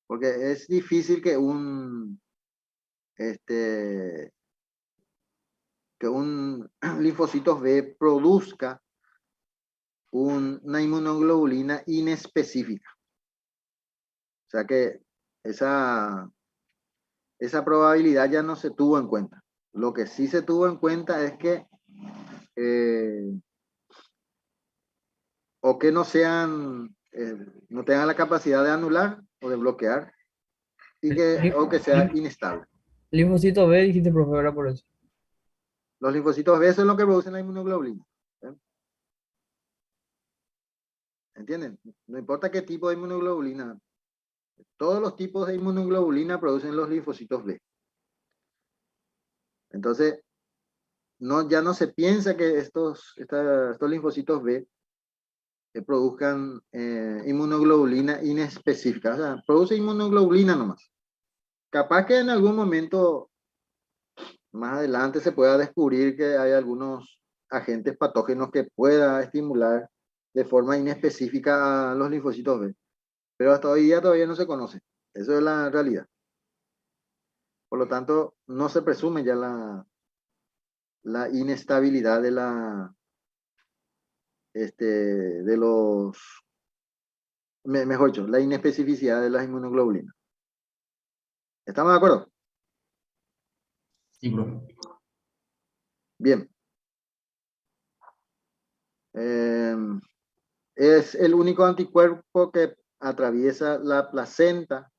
porque es difícil que un linfocito B produzca una inmunoglobulina inespecífica. O sea que esa probabilidad ya no se tuvo en cuenta. Lo que sí se tuvo en cuenta es que o que no tengan la capacidad de anular o de bloquear o que sea inestable. Linfocito B, dijiste, profe, era por eso. Los linfocitos B son los que producen la inmunoglobulina. ¿Eh? ¿Entienden? No importa qué tipo de inmunoglobulina, todos los tipos de inmunoglobulina producen los linfocitos B. Entonces, ya no se piensa que estos linfocitos B produzcan inmunoglobulina inespecífica. O sea, produce inmunoglobulina nomás. Capaz que en algún momento más adelante se pueda descubrir que hay algunos agentes patógenos que pueda estimular de forma inespecífica a los linfocitos B. Pero hasta hoy día todavía no se conoce. Eso es la realidad. Por lo tanto, no se presume ya la inestabilidad mejor dicho, la inespecificidad de las inmunoglobulinas. ¿Estamos de acuerdo? Sí, profe. Bien. Es el único anticuerpo que atraviesa la placenta.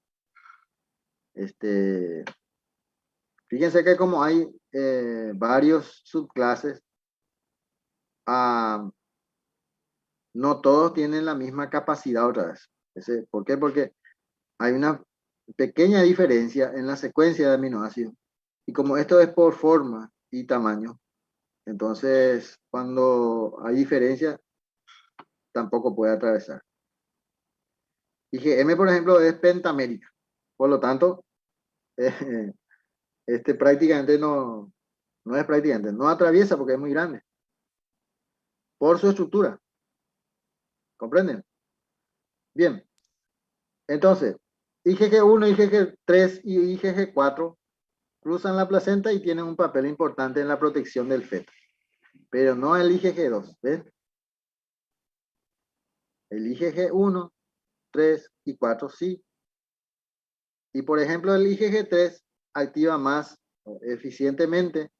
Fíjense que como hay varios subclases, no todos tienen la misma capacidad otra vez. ¿Por qué? Porque hay una pequeña diferencia en la secuencia de aminoácidos. Y como esto es por forma y tamaño, entonces cuando hay diferencia, tampoco puede atravesar. IgM, por ejemplo, es pentamérica. Por lo tanto, prácticamente no es prácticamente, no atraviesa porque es muy grande. Por su estructura. ¿Comprenden? Bien. Entonces, IgG1, IgG3 y IgG4 cruzan la placenta y tienen un papel importante en la protección del feto, pero no el IgG2, ¿ves? El IgG1, 3 y 4 sí. Y por ejemplo, el IgG3 activa más eficientemente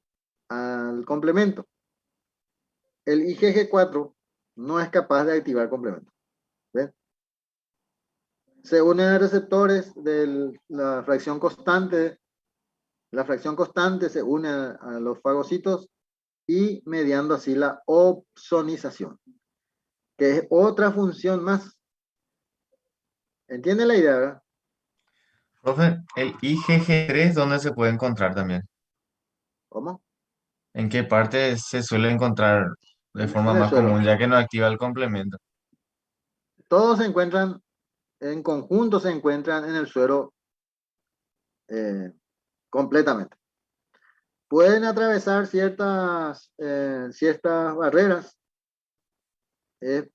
al complemento. El IgG4 no es capaz de activar complemento. ¿Ves? Se unen a receptores de la fracción constante. La fracción constante se une a los fagocitos y mediando así la opsonización, que es otra función más. ¿Entiende la idea, verdad? Profe, el IgG3, ¿dónde se puede encontrar también? ¿Cómo? ¿En qué parte se suele encontrar de forma En el más suelo. común, ya que no activa el complemento? Todos se encuentran, en conjunto se encuentran en el suero completamente. Pueden atravesar ciertas barreras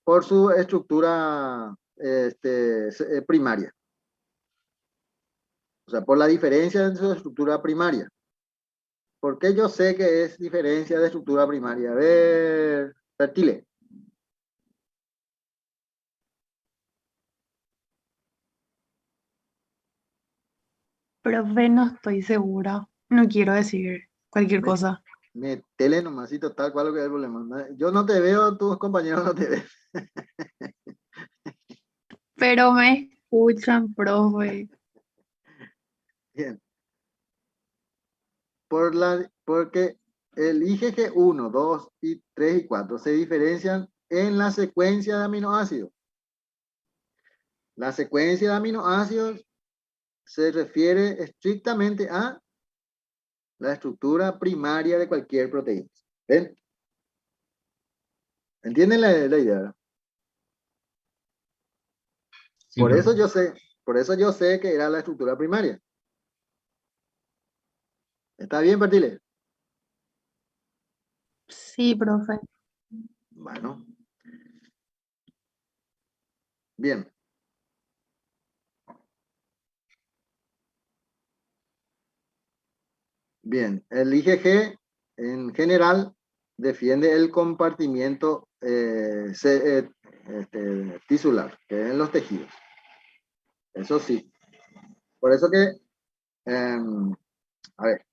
por su estructura primaria. O sea, por la diferencia en su estructura primaria. ¿Por qué yo sé que es diferencia de estructura primaria? A ver, Fertile. Profe, no estoy segura. No quiero decir cualquier cosa. Metele nomás y total, ¿cuál es lo que es el problema? Yo no te veo, tus compañeros no te ven. Pero me escuchan, profe. Bien. Porque el IgG1, 2, y 3 y 4 se diferencian en la secuencia de aminoácidos. La secuencia de aminoácidos se refiere estrictamente a la estructura primaria de cualquier proteína. ¿Ven? ¿Entienden la idea? Sí, Por profe. eso yo sé que era la estructura primaria. ¿Está bien, Bertile? Sí, profe. Bueno. Bien. Bien. El IgG en general defiende el compartimiento tisular, que es en los tejidos. Eso sí. Por eso que, a ver,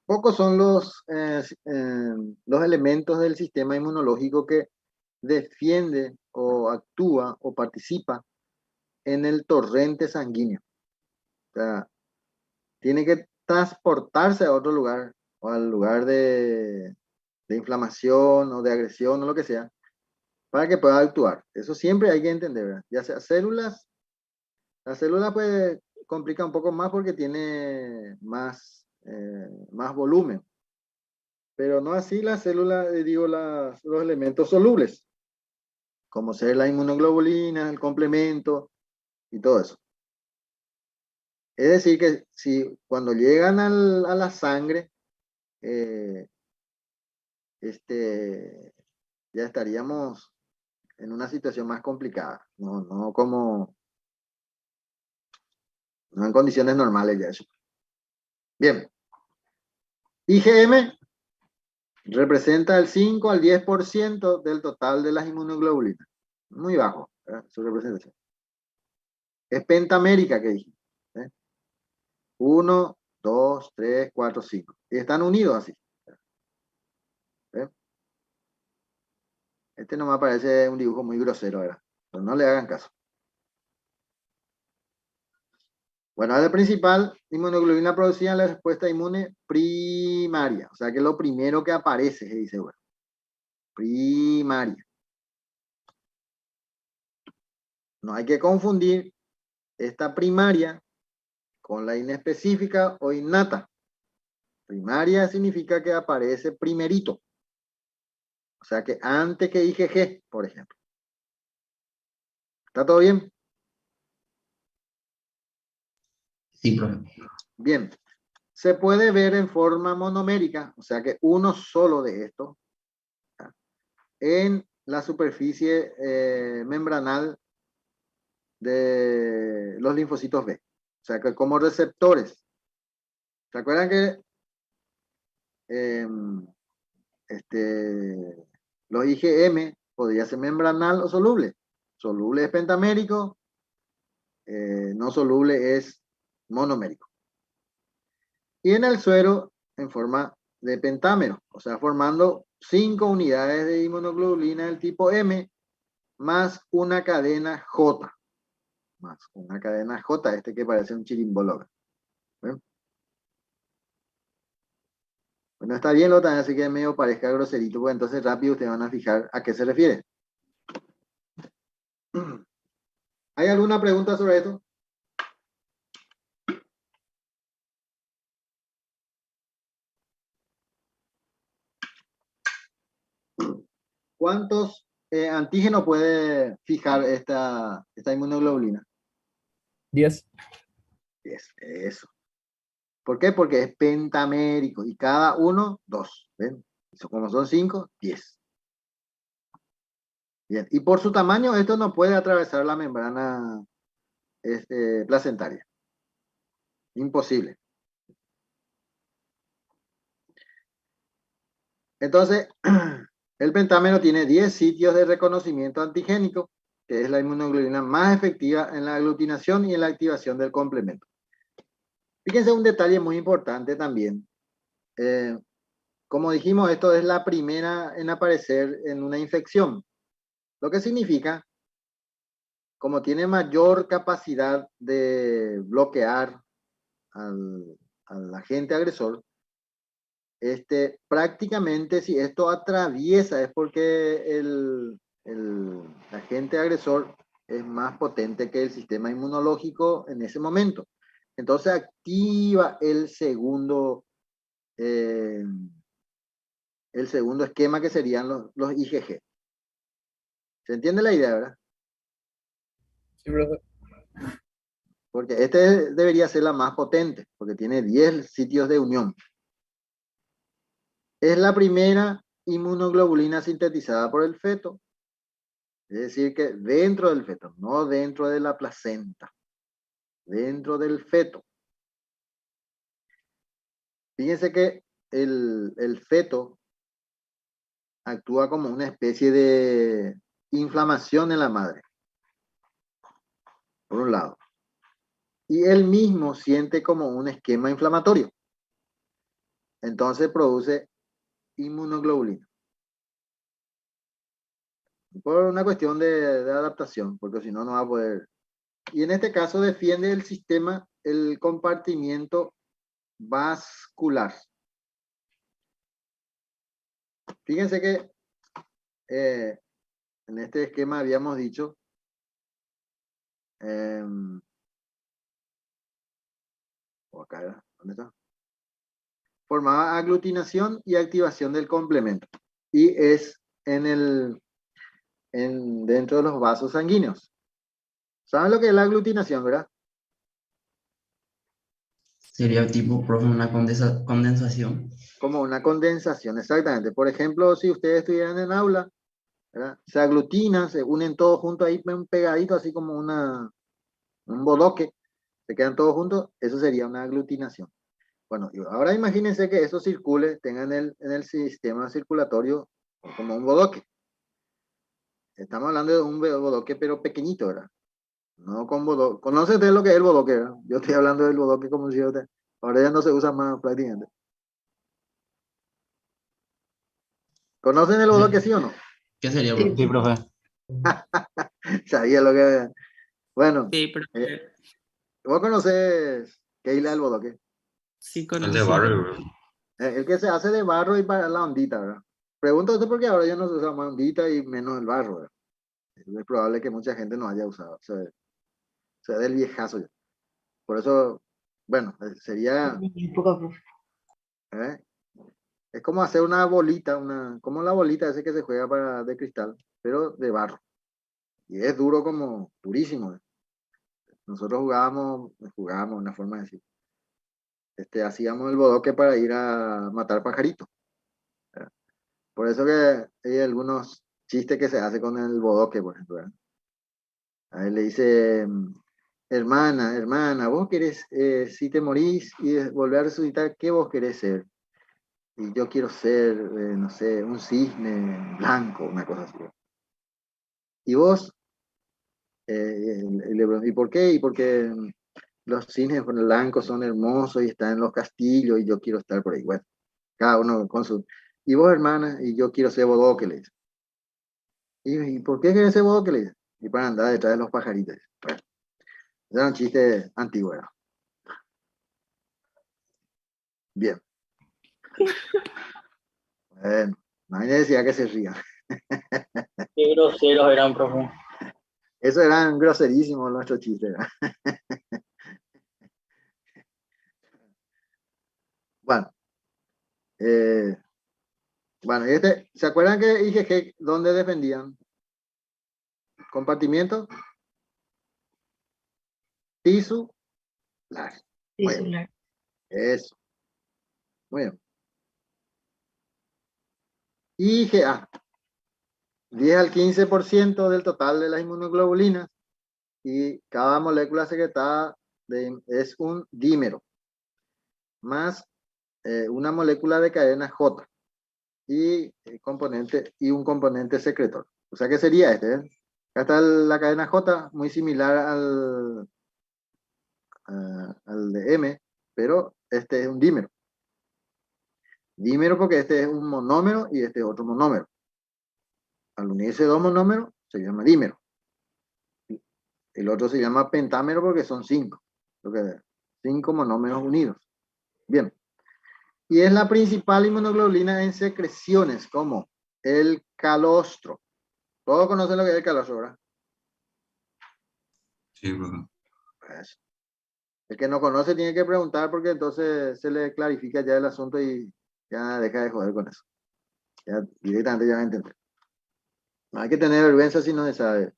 pocos son los elementos del sistema inmunológico que defiende o actúa o participa en el torrente sanguíneo. O sea, tiene que transportarse a otro lugar o al lugar de inflamación o de agresión o lo que sea para que pueda actuar. Eso siempre hay que entender, ¿verdad? Ya sea células, la célula pues complica un poco más porque tiene más volumen, pero no así la célula, los elementos solubles, como ser la inmunoglobulina, el complemento y todo eso. Es decir, que si cuando llegan a la sangre, eh, ya estaríamos en una situación más complicada, no en condiciones normales ya eso. Bien, IgM representa el 5 al 10% del total de las inmunoglobulinas. Muy bajo, ¿verdad? Su representación. Es pentamérica que dije. 1, 2, 3, 4, 5. Y están unidos así. ¿Eh? Este no me parece un dibujo muy grosero, ¿verdad? Pero no le hagan caso. Bueno, es el principal inmunoglobulina producida en la respuesta inmune primaria. O sea que lo primero que aparece, se dice, bueno, primaria. No hay que confundir esta primaria con la inespecífica o innata. Primaria significa que aparece primerito. O sea que antes que IgG, por ejemplo. ¿Está todo bien? Sí, profe. Bien. Se puede ver en forma monomérica, o sea que uno solo de estos, en la superficie membranal de los linfocitos B. O sea, que como receptores. ¿Se acuerdan que los IgM podría ser membranal o soluble? Soluble es pentamérico, no soluble es monomérico. Y en el suero en forma de pentámero, o sea, formando 5 unidades de inmunoglobulina del tipo M más una cadena J. Más una cadena J, que parece un chirimbólogo. ¿Ven? Bueno, está bien, lo también, así que medio parezca groserito, pues entonces rápido ustedes van a fijar a qué se refiere. ¿Hay alguna pregunta sobre esto? ¿Cuántos antígenos puede fijar esta inmunoglobulina? 10. 10, eso. ¿Por qué? Porque es pentamérico y cada uno, 2. ¿Ven? Como son 5, 10. Bien, y por su tamaño, esto no puede atravesar la membrana placentaria. Imposible. Entonces, el pentámero tiene 10 sitios de reconocimiento antigénico, que es la inmunoglobulina más efectiva en la aglutinación y en la activación del complemento. Fíjense un detalle muy importante también. Como dijimos, esto es la primera en aparecer en una infección, lo que significa, como tiene mayor capacidad de bloquear al agente agresor, prácticamente si esto atraviesa es porque el agente agresor es más potente que el sistema inmunológico en ese momento. Entonces activa el segundo esquema, que serían los IgG. ¿Se entiende la idea, verdad? Sí, profe. Porque debería ser la más potente, porque tiene 10 sitios de unión. Es la primera inmunoglobulina sintetizada por el feto. Es decir, que dentro del feto, no dentro de la placenta, dentro del feto. Fíjense que el feto actúa como una especie de inflamación en la madre, por un lado. Y él mismo siente como un esquema inflamatorio. Entonces produce inmunoglobulina. Por una cuestión de adaptación, porque si no, no va a poder. Y en este caso defiende el sistema, el compartimiento vascular. Fíjense que en este esquema habíamos dicho acá, ¿dónde está? Formaba aglutinación y activación del complemento. Y es dentro de los vasos sanguíneos. ¿Saben lo que es la aglutinación, verdad? Sería tipo, profe, una condensación. Como una condensación, exactamente. Por ejemplo, si ustedes estuvieran en aula, ¿verdad? Se aglutinan, se unen todos juntos ahí, un pegadito, así como un bodoque, se quedan todos juntos, eso sería una aglutinación. Bueno, y ahora imagínense que eso circule, tengan en el sistema circulatorio como un bodoque. Estamos hablando de un bodoque, pero pequeñito, ¿verdad? No con bodoque. ¿Conocen ustedes lo que es el bodoque, verdad? Yo estoy hablando del bodoque como si ahora ya no se usa más prácticamente. ¿Conocen el bodoque, sí o no? ¿Qué sería, Sí, profe? Sí, profe. Sabía lo que... Bueno, Sí, pero vos conocés Keila el bodoque. sí El de conozco. barrio, bro. El que se hace de barro y para la ondita, ¿verdad? Pregunto esto porque ahora ya no se usa más ondita y menos el barro, ¿verdad? Es probable que mucha gente no haya usado, sea del viejazo ya. Por eso, bueno, sería, muy poca, profe. ¿eh? Es como hacer una bolita, como la bolita ese que se juega de cristal, pero de barro. Y es duro como, durísimo. Nosotros jugábamos, una forma de decir. Hacíamos el bodoque para ir a matar pajaritos. ¿Verdad? Por eso que hay algunos chistes que se hace con el bodoque, por ejemplo, ¿verdad? A él le dice, hermana, vos querés, si te morís y volver a resucitar, ¿qué vos querés ser? Y yo quiero ser, no sé, un cisne blanco, una cosa así. Y vos, ¿y por qué? Y porque los cisnes blancos son hermosos y están en los castillos y yo quiero estar por ahí. Bueno, cada uno con su... Y vos, hermana, y yo quiero ser bodoque, le dice. ¿Y por qué querés ser bodoque, le dice? Y para andar detrás de los pajaritos. Bueno, era un chiste antiguo, ¿verdad? Bien. Bueno, no hay necesidad que se rían. Qué groseros eran, profe. Eso eran groserísimos nuestros chistes, ¿verdad? Bueno, bueno, ¿se acuerdan que IgG dónde defendían? Compartimiento tisular. Muy bien, Tisular. eso. Muy bien. IgA, 10 al 15% del total de las inmunoglobulinas y cada molécula secretada es un dímero más una molécula de cadena J y un componente secretor. O sea, ¿qué sería este? Acá está la cadena J, muy similar al de M, pero este es un dímero. Dímero porque este es un monómero y este es otro monómero. Al unirse dos monómeros se llama dímero. El otro se llama pentámero porque son 5. 5 monómeros unidos. Bien. Y es la principal inmunoglobulina en secreciones como el calostro. Todos conocen lo que es el calostro, ¿verdad? Sí, profe. Pues, el que no conoce tiene que preguntar porque entonces se le clarifica ya el asunto y ya deja de joder con eso. Ya directamente ya va a entender. No hay que tener vergüenza si no se sabe.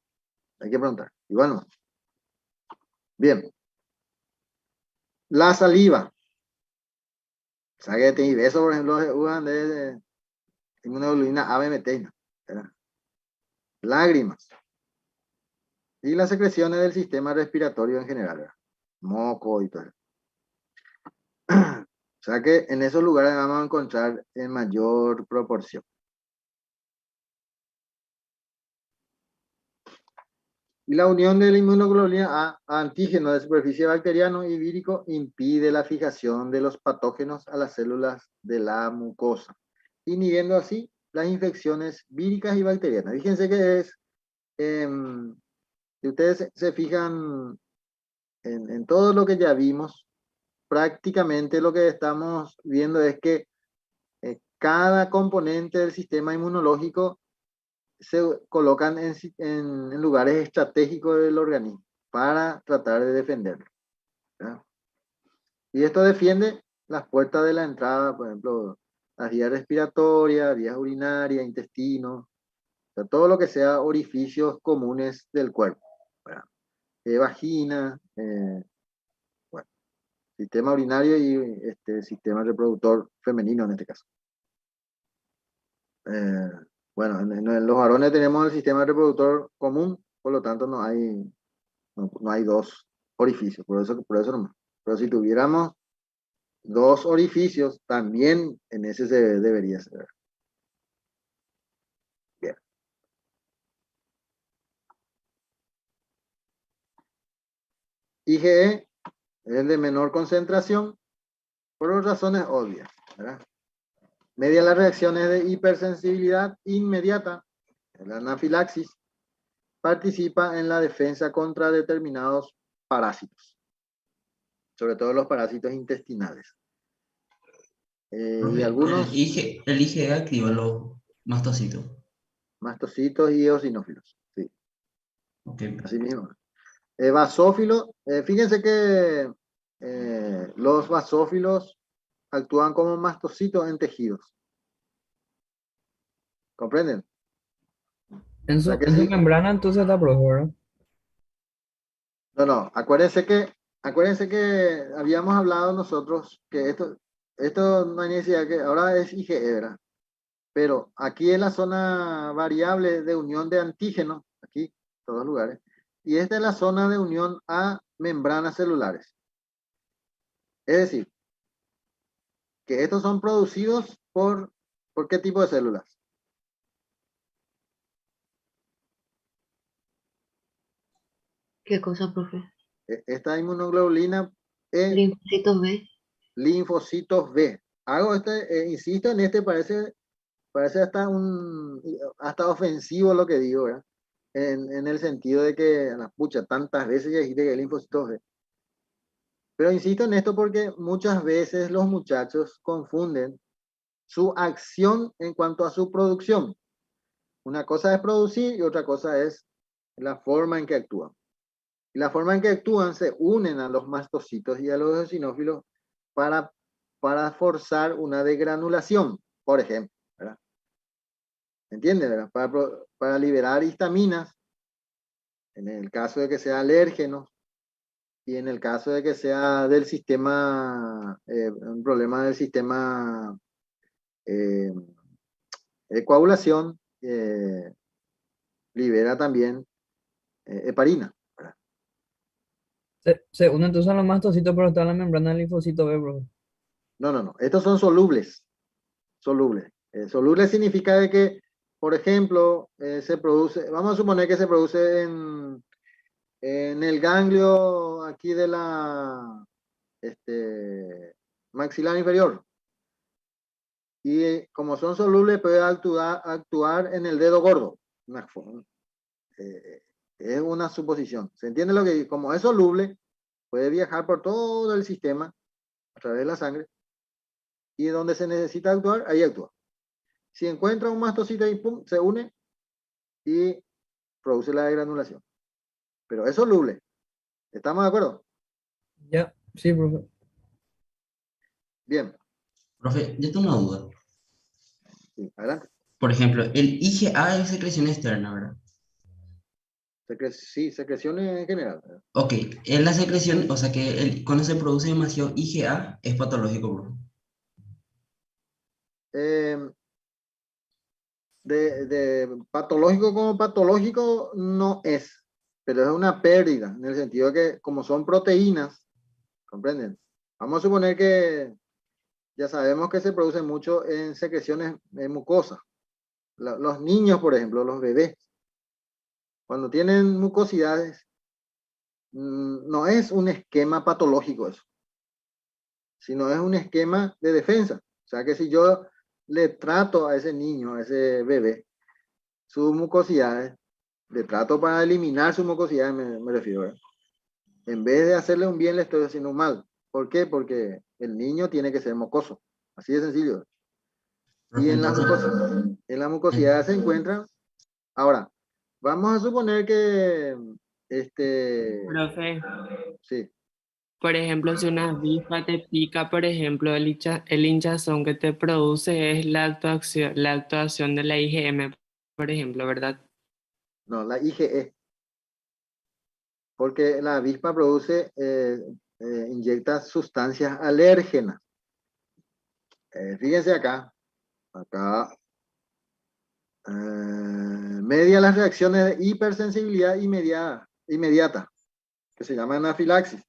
Hay que preguntar. Y bueno. Bien. La saliva. Saguete y beso, por ejemplo, se usan de inmunoglobulina ABMT. Lágrimas. Y las secreciones del sistema respiratorio en general, ¿verdad? Moco y todo eso. O sea que en esos lugares vamos a encontrar en mayor proporción. Y la unión de la inmunoglobulina a antígeno de superficie bacteriano y vírico impide la fijación de los patógenos a las células de la mucosa, inhibiendo así las infecciones víricas y bacterianas. Fíjense que es, si ustedes se fijan en todo lo que ya vimos, prácticamente lo que estamos viendo es que cada componente del sistema inmunológico se colocan en lugares estratégicos del organismo para tratar de defenderlo, ¿verdad? Y esto defiende las puertas de la entrada, por ejemplo, las vías respiratorias, vías urinarias, intestinos, o sea, todo lo que sea orificios comunes del cuerpo, ¿verdad? Vagina, bueno, sistema urinario y sistema reproductor femenino en este caso. Bueno, en los varones tenemos el sistema reproductor común, por lo tanto no hay dos orificios, por eso nomás. Pero si tuviéramos dos orificios, también en ese se debería ser. Bien. IgE es el de menor concentración por razones obvias, ¿verdad? Media las reacciones de hipersensibilidad inmediata, la anafilaxis, participa en la defensa contra determinados parásitos, sobre todo los parásitos intestinales. Profe, Y algunos el IgE activa los mastocitos. mastocitos y eosinófilos, sí, Ok. así mismo. Basófilo, fíjense que los basófilos actúan como mastocitos en tejidos. ¿Comprenden? En O sea su, que en su sí. membrana entonces está, profe, ¿verdad? No, acuérdense que habíamos hablado nosotros que esto no hay necesidad que, ahora es IgE, ¿verdad? Pero aquí en la zona variable de unión de antígenos, aquí, en todos lugares, y esta es la zona de unión a membranas celulares. Es decir, que estos son producidos ¿por qué tipo de células? ¿Qué cosa, profe? Esta inmunoglobulina es Linfocitos B. linfocitos B. Insisto en este, parece hasta ofensivo lo que digo, ¿verdad? En el sentido de que, pucha, tantas veces ya dijiste que linfocitos B. Pero insisto en esto porque muchas veces los muchachos confunden su acción en cuanto a su producción. Una cosa es producir y otra cosa es la forma en que actúan. Y la forma en que actúan se unen a los mastocitos y a los eosinófilos para forzar una degranulación, por ejemplo, ¿verdad? ¿Entienden, verdad? Para liberar histaminas, en el caso de que sea alérgeno, y en el caso de que sea del sistema, un problema del sistema de coagulación, libera también heparina. Se une entonces a los mastocitos, pero está en la membrana del linfocito B, profe. No. Estos son solubles. Solubles. Soluble significa de que, por ejemplo, se produce, vamos a suponer que se produce en el ganglio aquí de la maxilar inferior. Y como son solubles, puede actuar en el dedo gordo. Es una suposición. ¿Se entiende lo que? Como es soluble, puede viajar por todo el sistema a través de la sangre y donde se necesita actuar, ahí actúa. Si encuentra un mastocito ahí, pum, se une y produce la degranulación. Pero es soluble. ¿Estamos de acuerdo? Ya, sí, profe. Bien. Profe, yo tengo una duda. Sí, adelante. Por ejemplo, el IgA es secreción externa, ¿verdad? Sí, secreciones en general. Ok, en la secreción, o sea que cuando se produce demasiado IgA es patológico, profe. Eh, de patológico como patológico no es, pero es una pérdida, en el sentido de que como son proteínas, ¿comprenden? Vamos a suponer que ya sabemos que se produce mucho en secreciones mucosas. Los niños, por ejemplo, los bebés, cuando tienen mucosidades, no es un esquema patológico eso, sino es un esquema de defensa. O sea que si yo le trato a ese niño, a ese bebé, sus mucosidades, le trato para eliminar sus mucosidades, me refiero, ¿verdad? En vez de hacerle un bien, le estoy haciendo un mal. ¿Por qué? Porque el niño tiene que ser mocoso. Así de sencillo. Y Profe, entonces, en la mucosidad se encuentran. Ahora, vamos a suponer que Profe, sí, por ejemplo, si una avispa te pica, por ejemplo, el hinchazón que te produce es la actuación de la IgM, por ejemplo, ¿verdad? no, la IgE, porque la avispa produce, inyecta sustancias alérgenas. Fíjense acá, media las reacciones de hipersensibilidad inmediata, que se llama anafilaxis.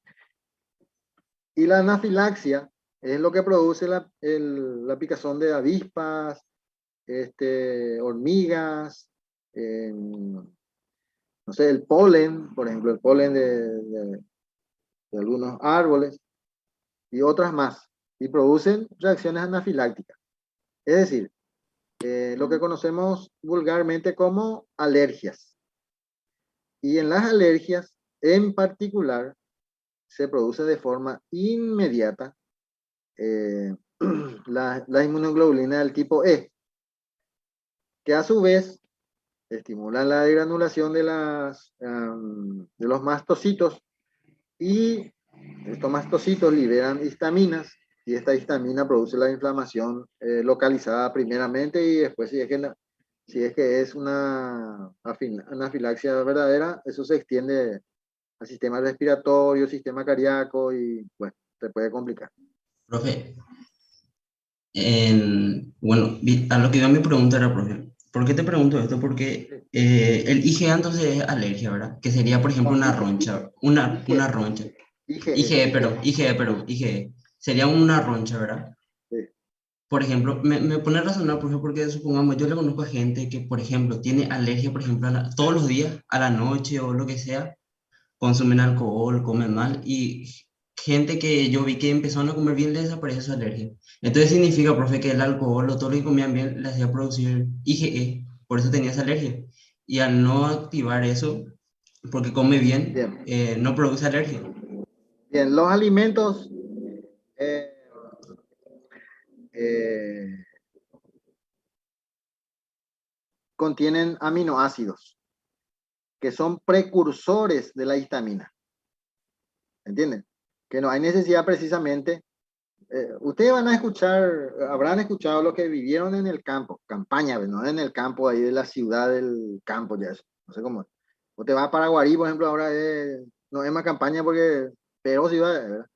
Y la anafilaxia es lo que produce la picazón de avispas, hormigas, no sé, el polen, por ejemplo, el polen de algunos árboles y otras más. Y producen reacciones anafilácticas. Es decir, lo que conocemos vulgarmente como alergias. Y en las alergias, en particular, se produce de forma inmediata la inmunoglobulina del tipo E, que a su vez estimula la degranulación de los mastocitos, y estos mastocitos liberan histaminas y esta histamina produce la inflamación localizada primeramente, y después si es que es una anafilaxia verdadera, eso se extiende al sistema respiratorio, sistema cardíaco y bueno, se puede complicar. profe, bueno, a lo que iba mi pregunta era, profe, ¿Por qué te pregunto esto? Porque el IgA entonces es alergia, ¿verdad? Que sería, por ejemplo, No, una IgE, roncha, IgE, una roncha. IgE. Perdón, IgE. Sería una roncha, ¿verdad? Sí. Por ejemplo, me pone a razonar, por ejemplo, porque supongamos, yo le conozco a gente que, por ejemplo, tiene alergia, por ejemplo, todos los días, a la noche o lo que sea, consumen alcohol, comen mal, y gente que yo vi que empezaron a comer bien le desaparece su alergia. Entonces significa, profe, que el alcohol o todo lo que comían bien le hacía producir IgE, por eso tenía esa alergia. Y al no activar eso, porque come bien, Bien, no produce alergia. bien. Los alimentos eh, eh, contienen aminoácidos que son precursores de la histamina. ¿Entienden? Que no hay necesidad precisamente. Ustedes van a escuchar, habrán escuchado lo que vivieron en el campo, campaña, no en el campo ahí de la ciudad del campo, ya eso, no sé cómo. O te vas a Paraguarí, por ejemplo, ahora no es más campaña porque peor ciudad, ¿verdad?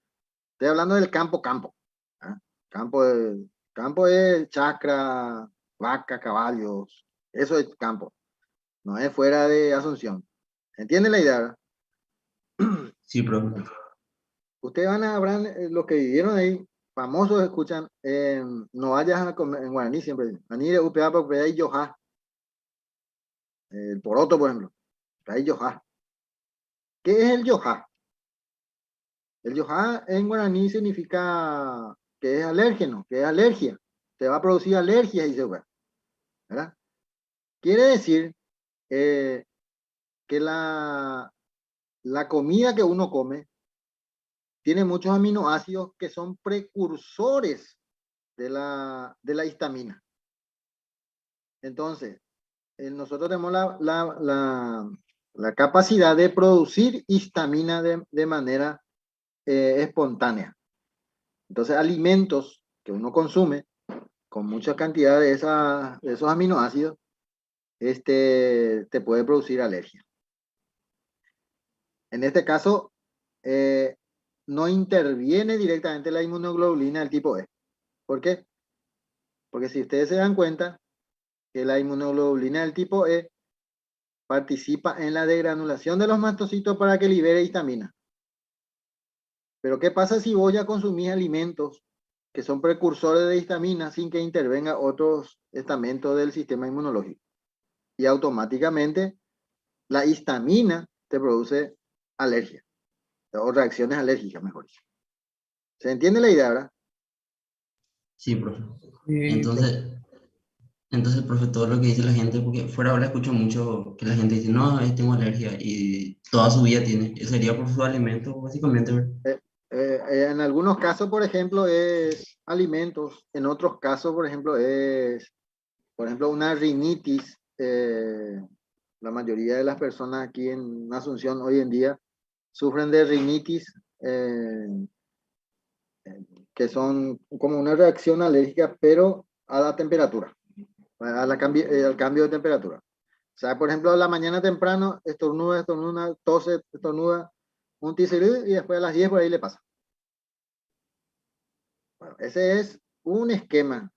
Estoy hablando del campo, campo. ¿Ah? Campo, campo es chacra, vaca, caballos, eso es campo, no es fuera de Asunción. ¿Entienden la idea, verdad? Sí, profe. Ustedes van a habrán los que vivieron ahí, famosos escuchan, no vayas a comer, en guaraní siempre dicen, Anire upea upea y yoja, el poroto, por ejemplo, ahí yoja. ¿Qué es el yoja? El yoja en guaraní significa que es alérgeno, que es alergia, te va a producir alergias y se va, ¿verdad? Quiere decir eh, que la comida que uno come tiene muchos aminoácidos que son precursores de la histamina. Entonces, nosotros tenemos la capacidad de producir histamina de manera espontánea. Entonces, alimentos que uno consume con mucha cantidad de esos aminoácidos, te puede producir alergia. En este caso, no interviene directamente la inmunoglobulina del tipo E. ¿Por qué? Porque si ustedes se dan cuenta que la inmunoglobulina del tipo E participa en la degranulación de los mastocitos para que libere histamina. Pero ¿qué pasa si vos ya consumís alimentos que son precursores de histamina sin que intervenga otros estamentos del sistema inmunológico? Y automáticamente la histamina te produce alergia o reacciones alérgicas, mejor dicho. ¿Se entiende la idea, verdad? Sí, profe. Sí, profe. Entonces, entonces, profe, todo lo que dice la gente, porque fuera ahora escucho mucho que la gente dice, no, tengo alergia y toda su vida tiene. Eso sería por su alimento, básicamente, ¿verdad? En algunos casos, por ejemplo, es alimentos. En otros casos, por ejemplo, una rinitis. La mayoría de las personas aquí en Asunción hoy en día sufren de rinitis, que son como una reacción alérgica, pero a la temperatura, al cambio de temperatura. O sea, por ejemplo, a la mañana temprano, estornuda, tose, estornuda, un ticerú y después a las 10 por ahí le pasa. Bueno, ese es un esquema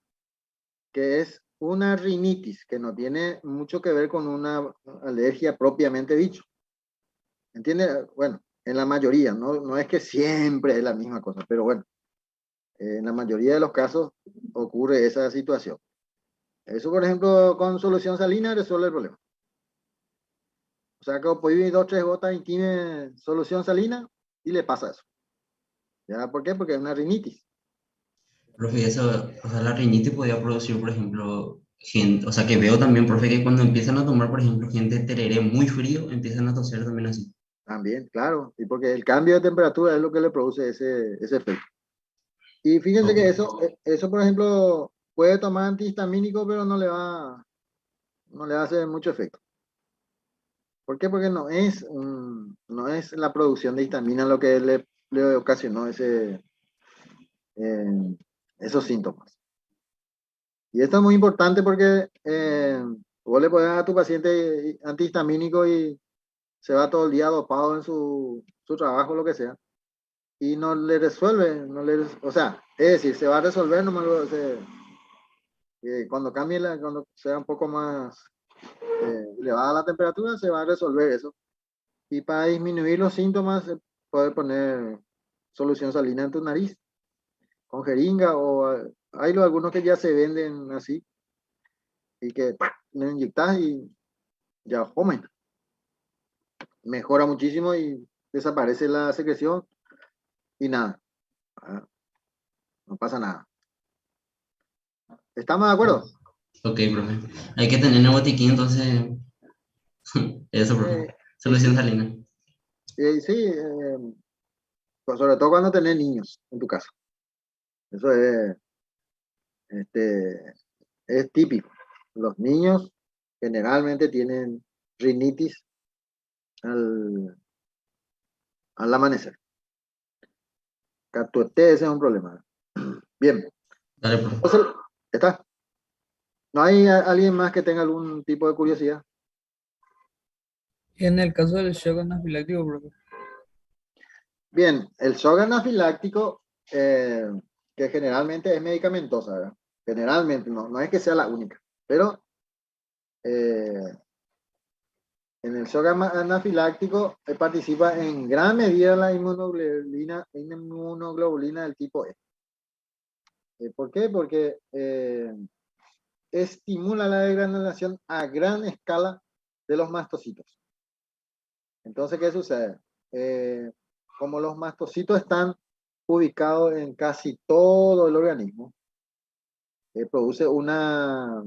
que es una rinitis, que no tiene mucho que ver con una alergia propiamente dicho. ¿Entiende? Bueno, en la mayoría, no es que siempre es la misma cosa, pero bueno, en la mayoría de los casos ocurre esa situación. Eso, por ejemplo, con solución salina resuelve el problema. O sea, que puede vivir 2 o 3 gotas y tiene solución salina y le pasa eso. ¿Ya? ¿Por qué? Porque es una rinitis. Profe, eso, o sea, la rinitis podría producir, por ejemplo, gente, o sea, que veo también, profe, que cuando empiezan a tomar, por ejemplo, gente tereré muy frío, empiezan a toser también así. También, claro, y porque el cambio de temperatura es lo que le produce ese efecto. Y fíjense Ok. que eso, por ejemplo, puede tomar antihistamínico, pero no le va a hacer mucho efecto. ¿Por qué? Porque no es la producción de histamina lo que le ocasionó eh, esos síntomas. Y esto es muy importante porque vos le puedes dar a tu paciente antihistamínico y se va todo el día dopado en su trabajo, lo que sea, y no le resuelve, o sea, es decir, se va a resolver, Cuando cambie, cuando sea un poco más elevada la temperatura, se va a resolver eso. Y para disminuir los síntomas, se puede poner solución salina en tu nariz, con jeringa, o hay algunos que ya se venden así, y que lo inyectas y ya comen. Mejora muchísimo y desaparece la secreción y nada. No pasa nada. ¿Estamos de acuerdo? Ok, profe. Hay que tener el botiquín, entonces, eso, profe. Solución salina. Sí, pues sobre todo cuando tenés niños en tu casa. Eso es típico. Los niños generalmente tienen rinitis al amanecer. Catuete, ese es un problema. Bien. Dale, profe. Entonces, ¿está? ¿No hay alguien más que tenga algún tipo de curiosidad? En el caso del shock anafiláctico, profe. Bien, el shock anafiláctico, que generalmente es medicamentosa, ¿verdad? Generalmente, no es que sea la única, pero en el shock anafiláctico participa en gran medida la inmunoglobulina del tipo E. ¿Por qué? Porque estimula la degranulación a gran escala de los mastocitos. Entonces, ¿qué sucede? Como los mastocitos están ubicados en casi todo el organismo, produce una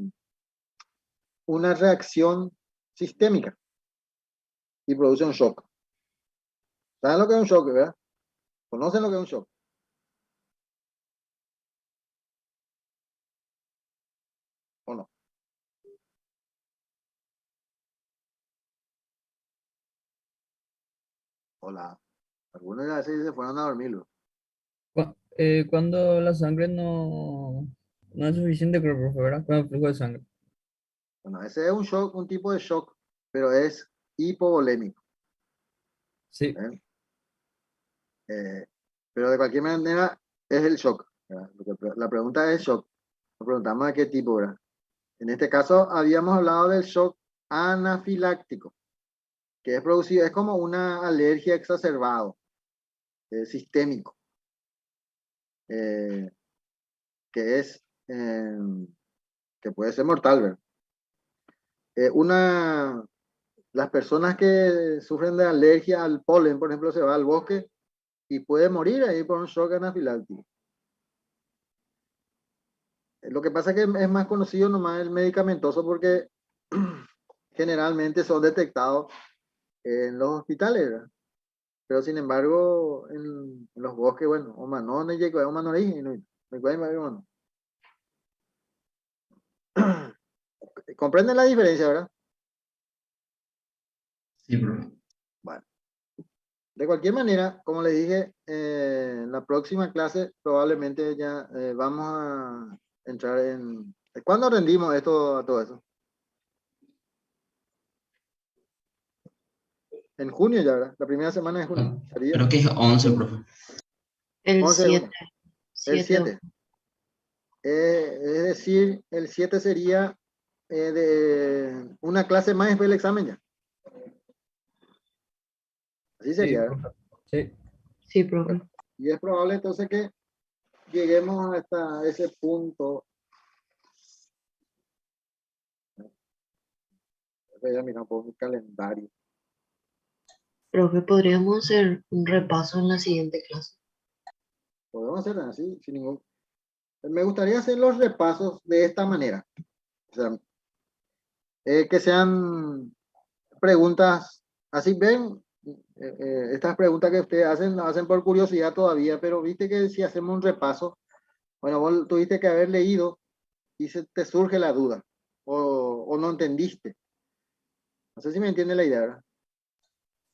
reacción sistémica y produce un shock. ¿Saben lo que es un shock, verdad? ¿Conocen lo que es un shock? ¿O no? Hola. Algunos ya se fueron a dormir. Cuando la sangre no es suficiente, creo, profe, ¿verdad? Con el flujo de sangre. Bueno, ese es un shock, un tipo de shock, pero es hipovolémico. Sí, ¿Eh? Pero de cualquier manera es el shock, ¿verdad? La pregunta es shock. Nos preguntamos de qué tipo, ¿verdad? En este caso habíamos hablado del shock anafiláctico, que es producido, es como una alergia exacerbado, sistémico, eh, que es, que puede ser mortal, ¿verdad? Las personas que sufren de alergia al polen, por ejemplo, se va al bosque y puede morir ahí por un shock anafiláctico. Lo que pasa es que es más conocido nomás el medicamentoso porque generalmente son detectados en los hospitales, ¿verdad? Pero sin embargo, en los bosques, bueno, no llegó a una origen, no me comprenden la diferencia, ¿verdad? Sí, profe. Bueno, de cualquier manera, como les dije, en la próxima clase probablemente ya vamos a entrar en... ¿Cuándo rendimos esto a todo eso? En junio ya, ¿verdad? La primera semana de junio. Sería Creo que es 11, profe. El 11 de 7, junio. El 7. Es decir, el 7 sería de una clase más después del examen ya. Así sí, sería, ¿verdad? profe. Sí. Sí, profe. Y es probable entonces que lleguemos hasta ese punto. Voy a mirar un poco el calendario. Profe, podríamos hacer un repaso en la siguiente clase. Podemos hacer así, sin ningún... Me gustaría hacer los repasos de esta manera. O sea, que sean preguntas, así ven, estas preguntas que ustedes hacen, las hacen por curiosidad todavía, pero viste que si hacemos un repaso, bueno, vos tuviste que haber leído y se te surge la duda, o no entendiste. No sé si me entiende la idea, ¿verdad?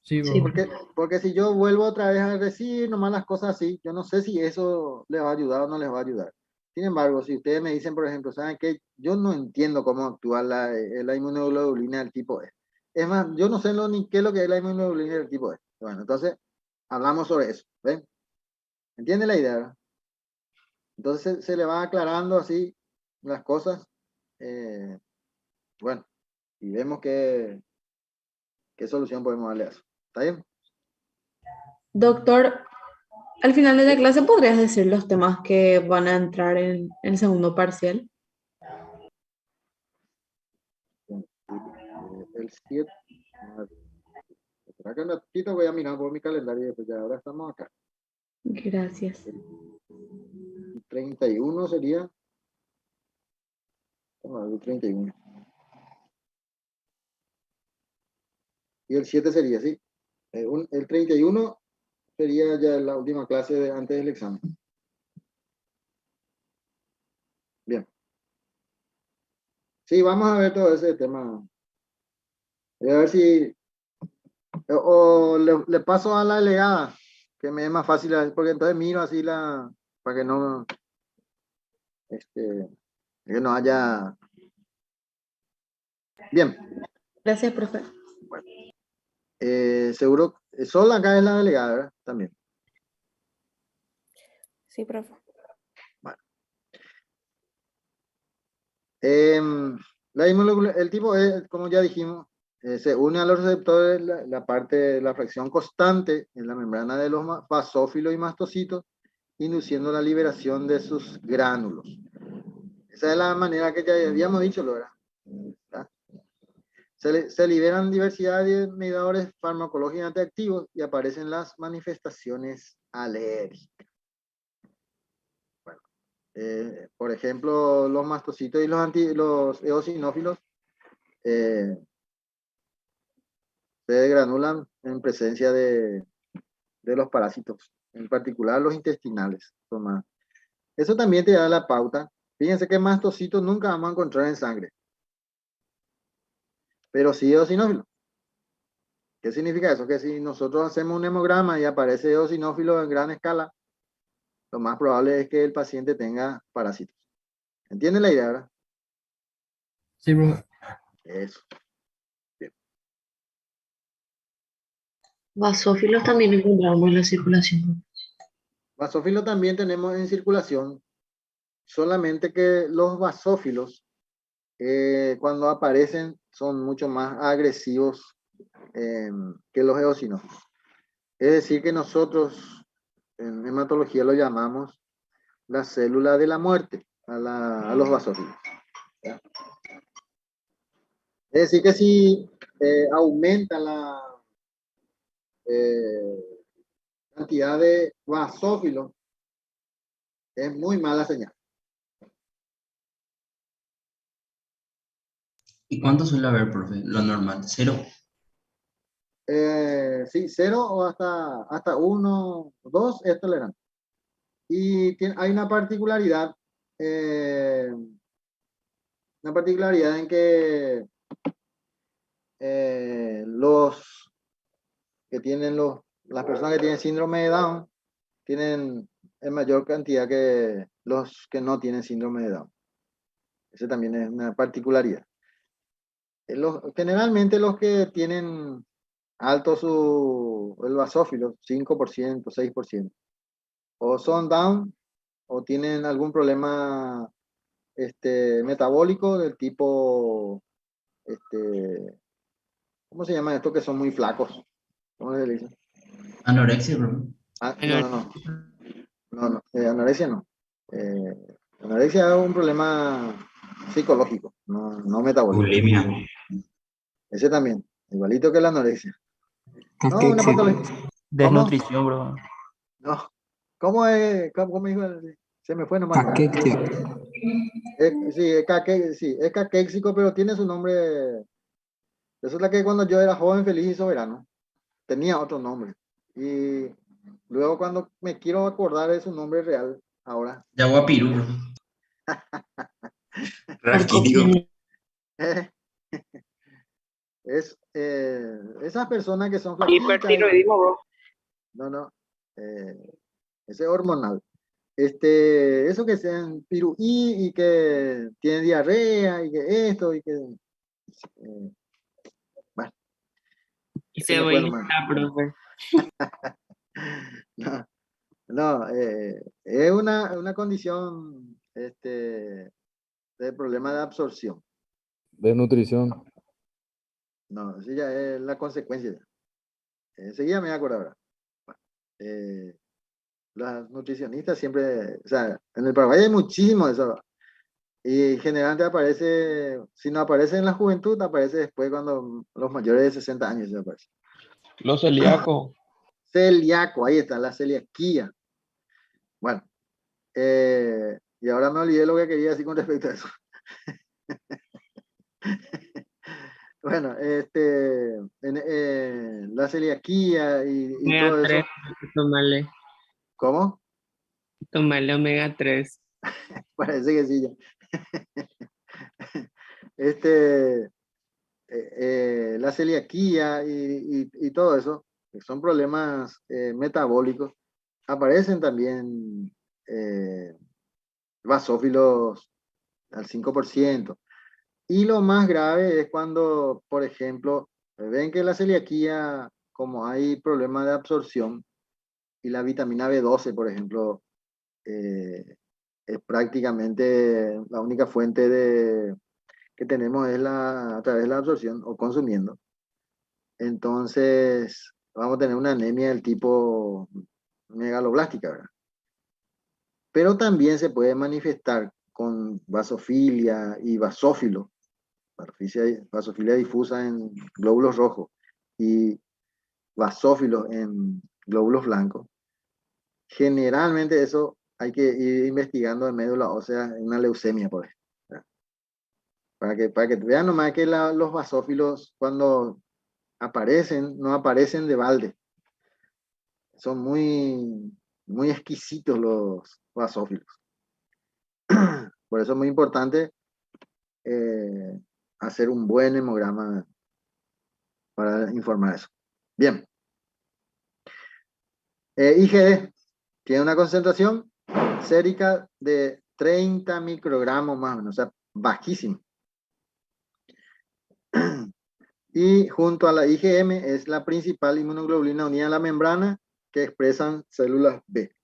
Sí, Sí, profe. Porque si yo vuelvo otra vez a decir nomás las cosas así, yo no sé si eso les va a ayudar o no les va a ayudar. Sin embargo, si ustedes me dicen, por ejemplo, ¿saben qué? Yo no entiendo cómo actúa la inmunoglobulina del tipo E. Es más, yo no sé ni qué es lo que es la inmunoglobulina del tipo E. Bueno, entonces, hablamos sobre eso. ¿Ven? ¿Entiende la idea, verdad? Entonces se le va aclarando así las cosas bueno, y vemos qué solución podemos darle a eso. ¿Está bien? Doctor, al final de la clase, ¿podrías decir los temas que van a entrar en el segundo parcial? Bien, el 7. Espera que un ratito voy a mirar por mi calendario y después ya ahora estamos acá. Gracias. 31 sería. Vamos a ver, el 31. Y el 7 sería, sí. El 31 sería ya la última clase antes del examen. Bien. Sí, vamos a ver todo ese tema. Voy a ver si... O le paso a la delegada, que me es más fácil, porque entonces miro así para que no... que no haya... Bien. Gracias, profe. Seguro, Sol acá es la delegada, ¿verdad? También. Sí, profe. Bueno. El tipo es, como ya dijimos, se une a los receptores la parte de la fracción constante en la membrana de los basófilos y mastocitos, induciendo la liberación de sus gránulos. Esa es la manera que ya habíamos dicho, ¿verdad? Se liberan diversidad de mediadores farmacológicamente activos y aparecen las manifestaciones alérgicas. Bueno, por ejemplo, los mastocitos y los eosinófilos se granulan en presencia de los parásitos, en particular los intestinales. Eso también te da la pauta. Fíjense que mastocitos nunca vamos a encontrar en sangre, pero sí eosinófilos. ¿Qué significa eso? Que si nosotros hacemos un hemograma y aparece eosinófilo en gran escala, lo más probable es que el paciente tenga parásitos. ¿Entienden la idea, verdad? Sí, profe. Eso. Bien. Basófilos también encontramos en la circulación. Basófilos también tenemos en circulación, solamente que los basófilos, cuando aparecen, son mucho más agresivos que los eosinófilos. Es decir, que nosotros en hematología lo llamamos la célula de la muerte a los basófilos. ¿Ya? Es decir, que si aumenta la cantidad de basófilos, es muy mala señal. ¿Y cuánto suele haber, profe? Lo normal, ¿cero? Sí, 0 o hasta 1, 2 es tolerante. Y hay una particularidad en que los que tienen las personas que tienen síndrome de Down tienen en mayor cantidad que los que no tienen síndrome de Down. Esa también es una particularidad. Generalmente los que tienen alto el basófilo, 5%, 6%, o son Down o tienen algún problema metabólico del tipo, ¿cómo se llama esto? Que son muy flacos. ¿Cómo se le dice? Anorexia, profe. No, anorexia no. Anorexia es un problema psicológico, no metabólico. Bulimia. Ese también, igualito que la anorexia. No, una Caquexia. patología. ¿Cómo? Desnutrición, bro. No. ¿Cómo es? ¿Cómo dijo? Se me fue nomás. Caquexia. Sí, es caquéxico, pero tiene su nombre. Resulta que cuando yo era joven, feliz y soberano, tenía otro nombre. Y luego cuando me quiero acordar de su nombre real, ahora, Yaguapirú, profe. Sarcopenia. es esas personas que son flaquitas. Hipertiroidismo, bro. No, ese es hormonal. Eso que sean piruí y que tienen diarrea y que esto y que bueno, Y se me fue nomás. cebollita, profe. No, es una condición del problema de absorción. Desnutrición. No, eso ya es la consecuencia. Enseguida me voy a acordar ahora. Bueno, las nutricionistas siempre, o sea, en el Paraguay hay muchísimo de eso. Y generalmente aparece, si no aparece en la juventud, aparece después cuando los mayores de 60 años ya aparece. Los celíacos. Celíaco, ahí está, la celiaquía. Bueno, y ahora me olvidé lo que quería decir con respecto a eso. Bueno, la celiaquía y Omega todo 3, eso. tomarle, ¿Cómo? tomarle omega 3. Parece que sí ya. Este, la celiaquía y todo eso, que son problemas metabólicos, aparecen también basófilos al 5%. Y lo más grave es cuando, por ejemplo, ven que la celiaquía, como hay problemas de absorción, y la vitamina B12, por ejemplo, es prácticamente la única fuente que tenemos es a través de la absorción o consumiendo. Entonces, vamos a tener una anemia del tipo megaloblástica, ¿verdad? Pero también se puede manifestar con vasofilia y basófilo, vasofilia difusa en glóbulos rojos y basófilos en glóbulos blancos. Generalmente eso hay que ir investigando en médula ósea en una leucemia, por ejemplo. ¿Verdad? Para que vean nomás que los basófilos cuando aparecen, no aparecen de balde. Son muy exquisitos los basófilos. Por eso es muy importante hacer un buen hemograma para informar eso. Bien. IgD tiene una concentración sérica de 30 microgramos más o menos, o sea, bajísimo. Y junto a la IgM es la principal inmunoglobulina unida a la membrana que expresan células B.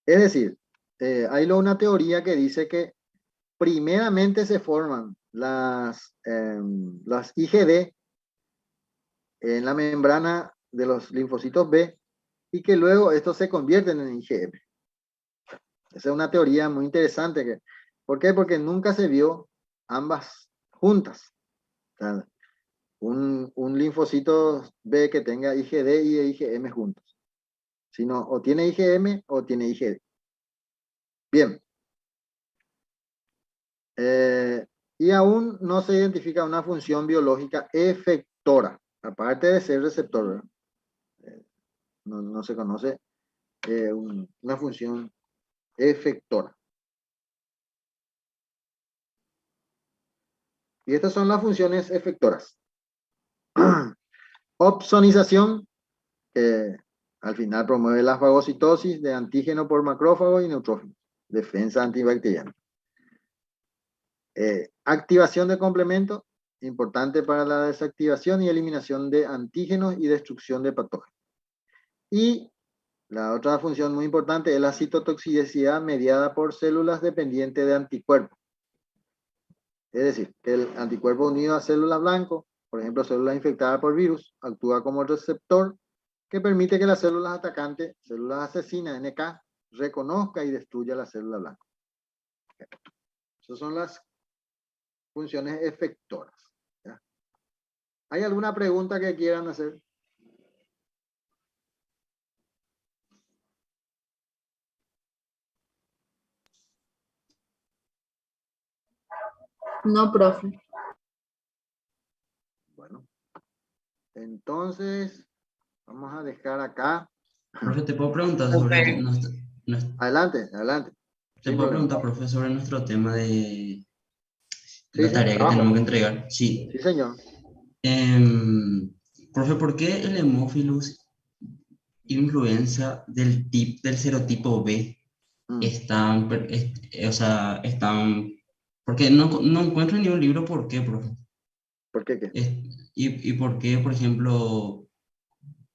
Es decir, hay una teoría que dice que primeramente se forman las IgD en la membrana de los linfocitos B y que luego estos se convierten en IgM. Esa es una teoría muy interesante. ¿Por qué? Porque nunca se vio ambas juntas. O sea, un linfocito B que tenga IgD y IgM juntos. Sino o tiene IgM o tiene IgD. Bien. Y aún no se identifica una función biológica efectora, aparte de ser receptor. No se conoce una función efectora. Y estas son las funciones efectoras. Opsonización, que al final promueve la fagocitosis de antígeno por macrófago y neutrófilo. Defensa antibacteriana. Activación de complemento, importante para la desactivación y eliminación de antígenos y destrucción de patógenos. Y la otra función muy importante es la citotoxicidad mediada por células dependientes de anticuerpos. Es decir, que el anticuerpo unido a células blanco, por ejemplo, células infectadas por virus, actúa como receptor que permite que las células atacantes, células asesinas, NK, reconozca y destruya la célula blanca. Esas son las funciones efectoras. ¿Ya? ¿Hay alguna pregunta que quieran hacer? No, profe. Bueno, entonces vamos a dejar acá. Profe, te puedo preguntar sobre Adelante, adelante. te Sin puedo problema. preguntar, profe, sobre nuestro tema de Sí, la sí, tarea que trabajo. tenemos que entregar. Sí. Sí, señor. Profe, ¿por qué el hemófilus influencia del serotipo B están, o sea, están, porque no encuentro ni un libro por qué, profe? ¿Por qué qué? Y por qué, por ejemplo,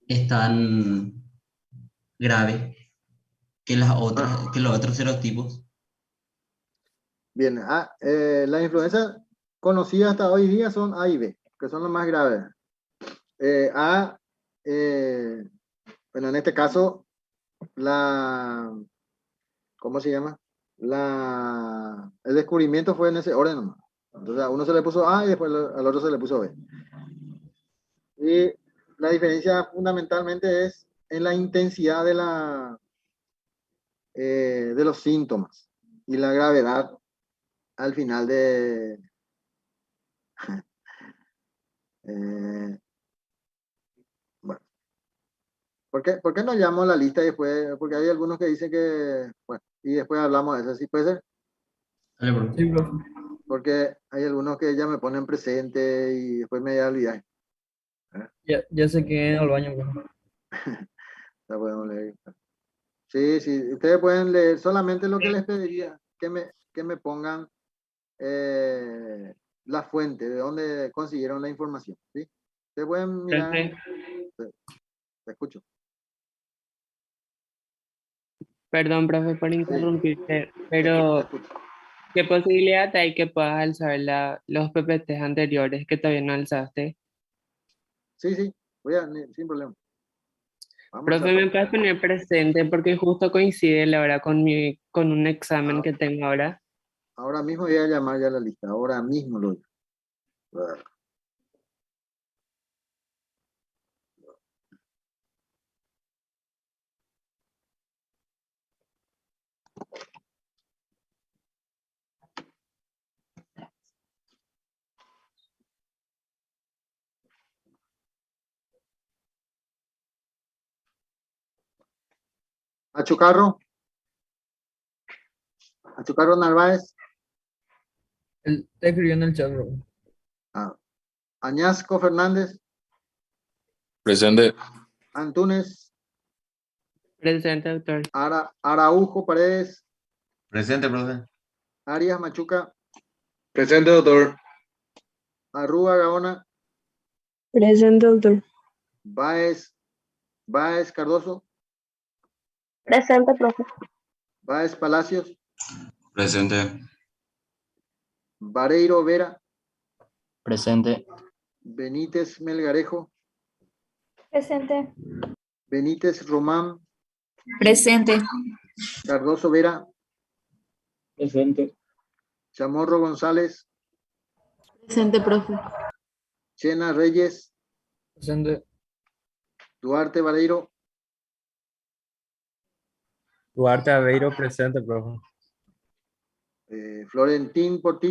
es tan grave que que los otros serotipos. Bien, las influencias conocidas hasta hoy día son A y B, que son las más graves. A, bueno, en este caso, ¿cómo se llama? El descubrimiento fue en ese orden nomás. Entonces a uno se le puso A y después al otro se le puso B. Y la diferencia fundamentalmente es en la intensidad de los síntomas y la gravedad al final bueno, ¿por qué no llamo la lista y después? Porque hay algunos que dicen que, bueno, y después hablamos de eso, ¿sí puede ser? Dale, profe. Sí, profe. Porque hay algunos que ya me ponen presente y después me da olvidar. Ya sé que al baño, profe. La podemos leer. Sí, sí, ustedes pueden leer solamente lo que les pediría, que me pongan la fuente, de dónde consiguieron la información, ¿sí? Ustedes pueden mirar, Profe, te escucho. perdón, profe, por Sí, interrumpirte, te pero escucho. ¿qué posibilidad hay que puedas alzar los PPTs anteriores que todavía no alzaste? Sí, sí, sin problema. Vamos a Profe, hacer ¿me todo. puedes poner presente? Porque justo coincide la hora con un examen Ah, que tengo ahora. ahora mismo voy a llamar ya a la lista, ahora mismo lo digo. Achucarro Narváez, Te escribió en el chat, profe. Añasco Fernández, Presente. Antunes, Presente, doctor. Araujo Paredes, Presente, profe. Arias Machuca, Presente, doctor. Arrúa Gaona, Presente, doctor. Báez Cardoso, Presente, profe. Báez Palacios, Presente. Vareiro Vera, Presente. Benítez Melgarejo, Presente. Benítez Román, Presente. Cardoso Vera, Presente. Chamorro González, Presente, profe. Chena Reyes, Presente. Duarte Vareiro, Duarte Aveiro, presente, profe. Florentín Portillo.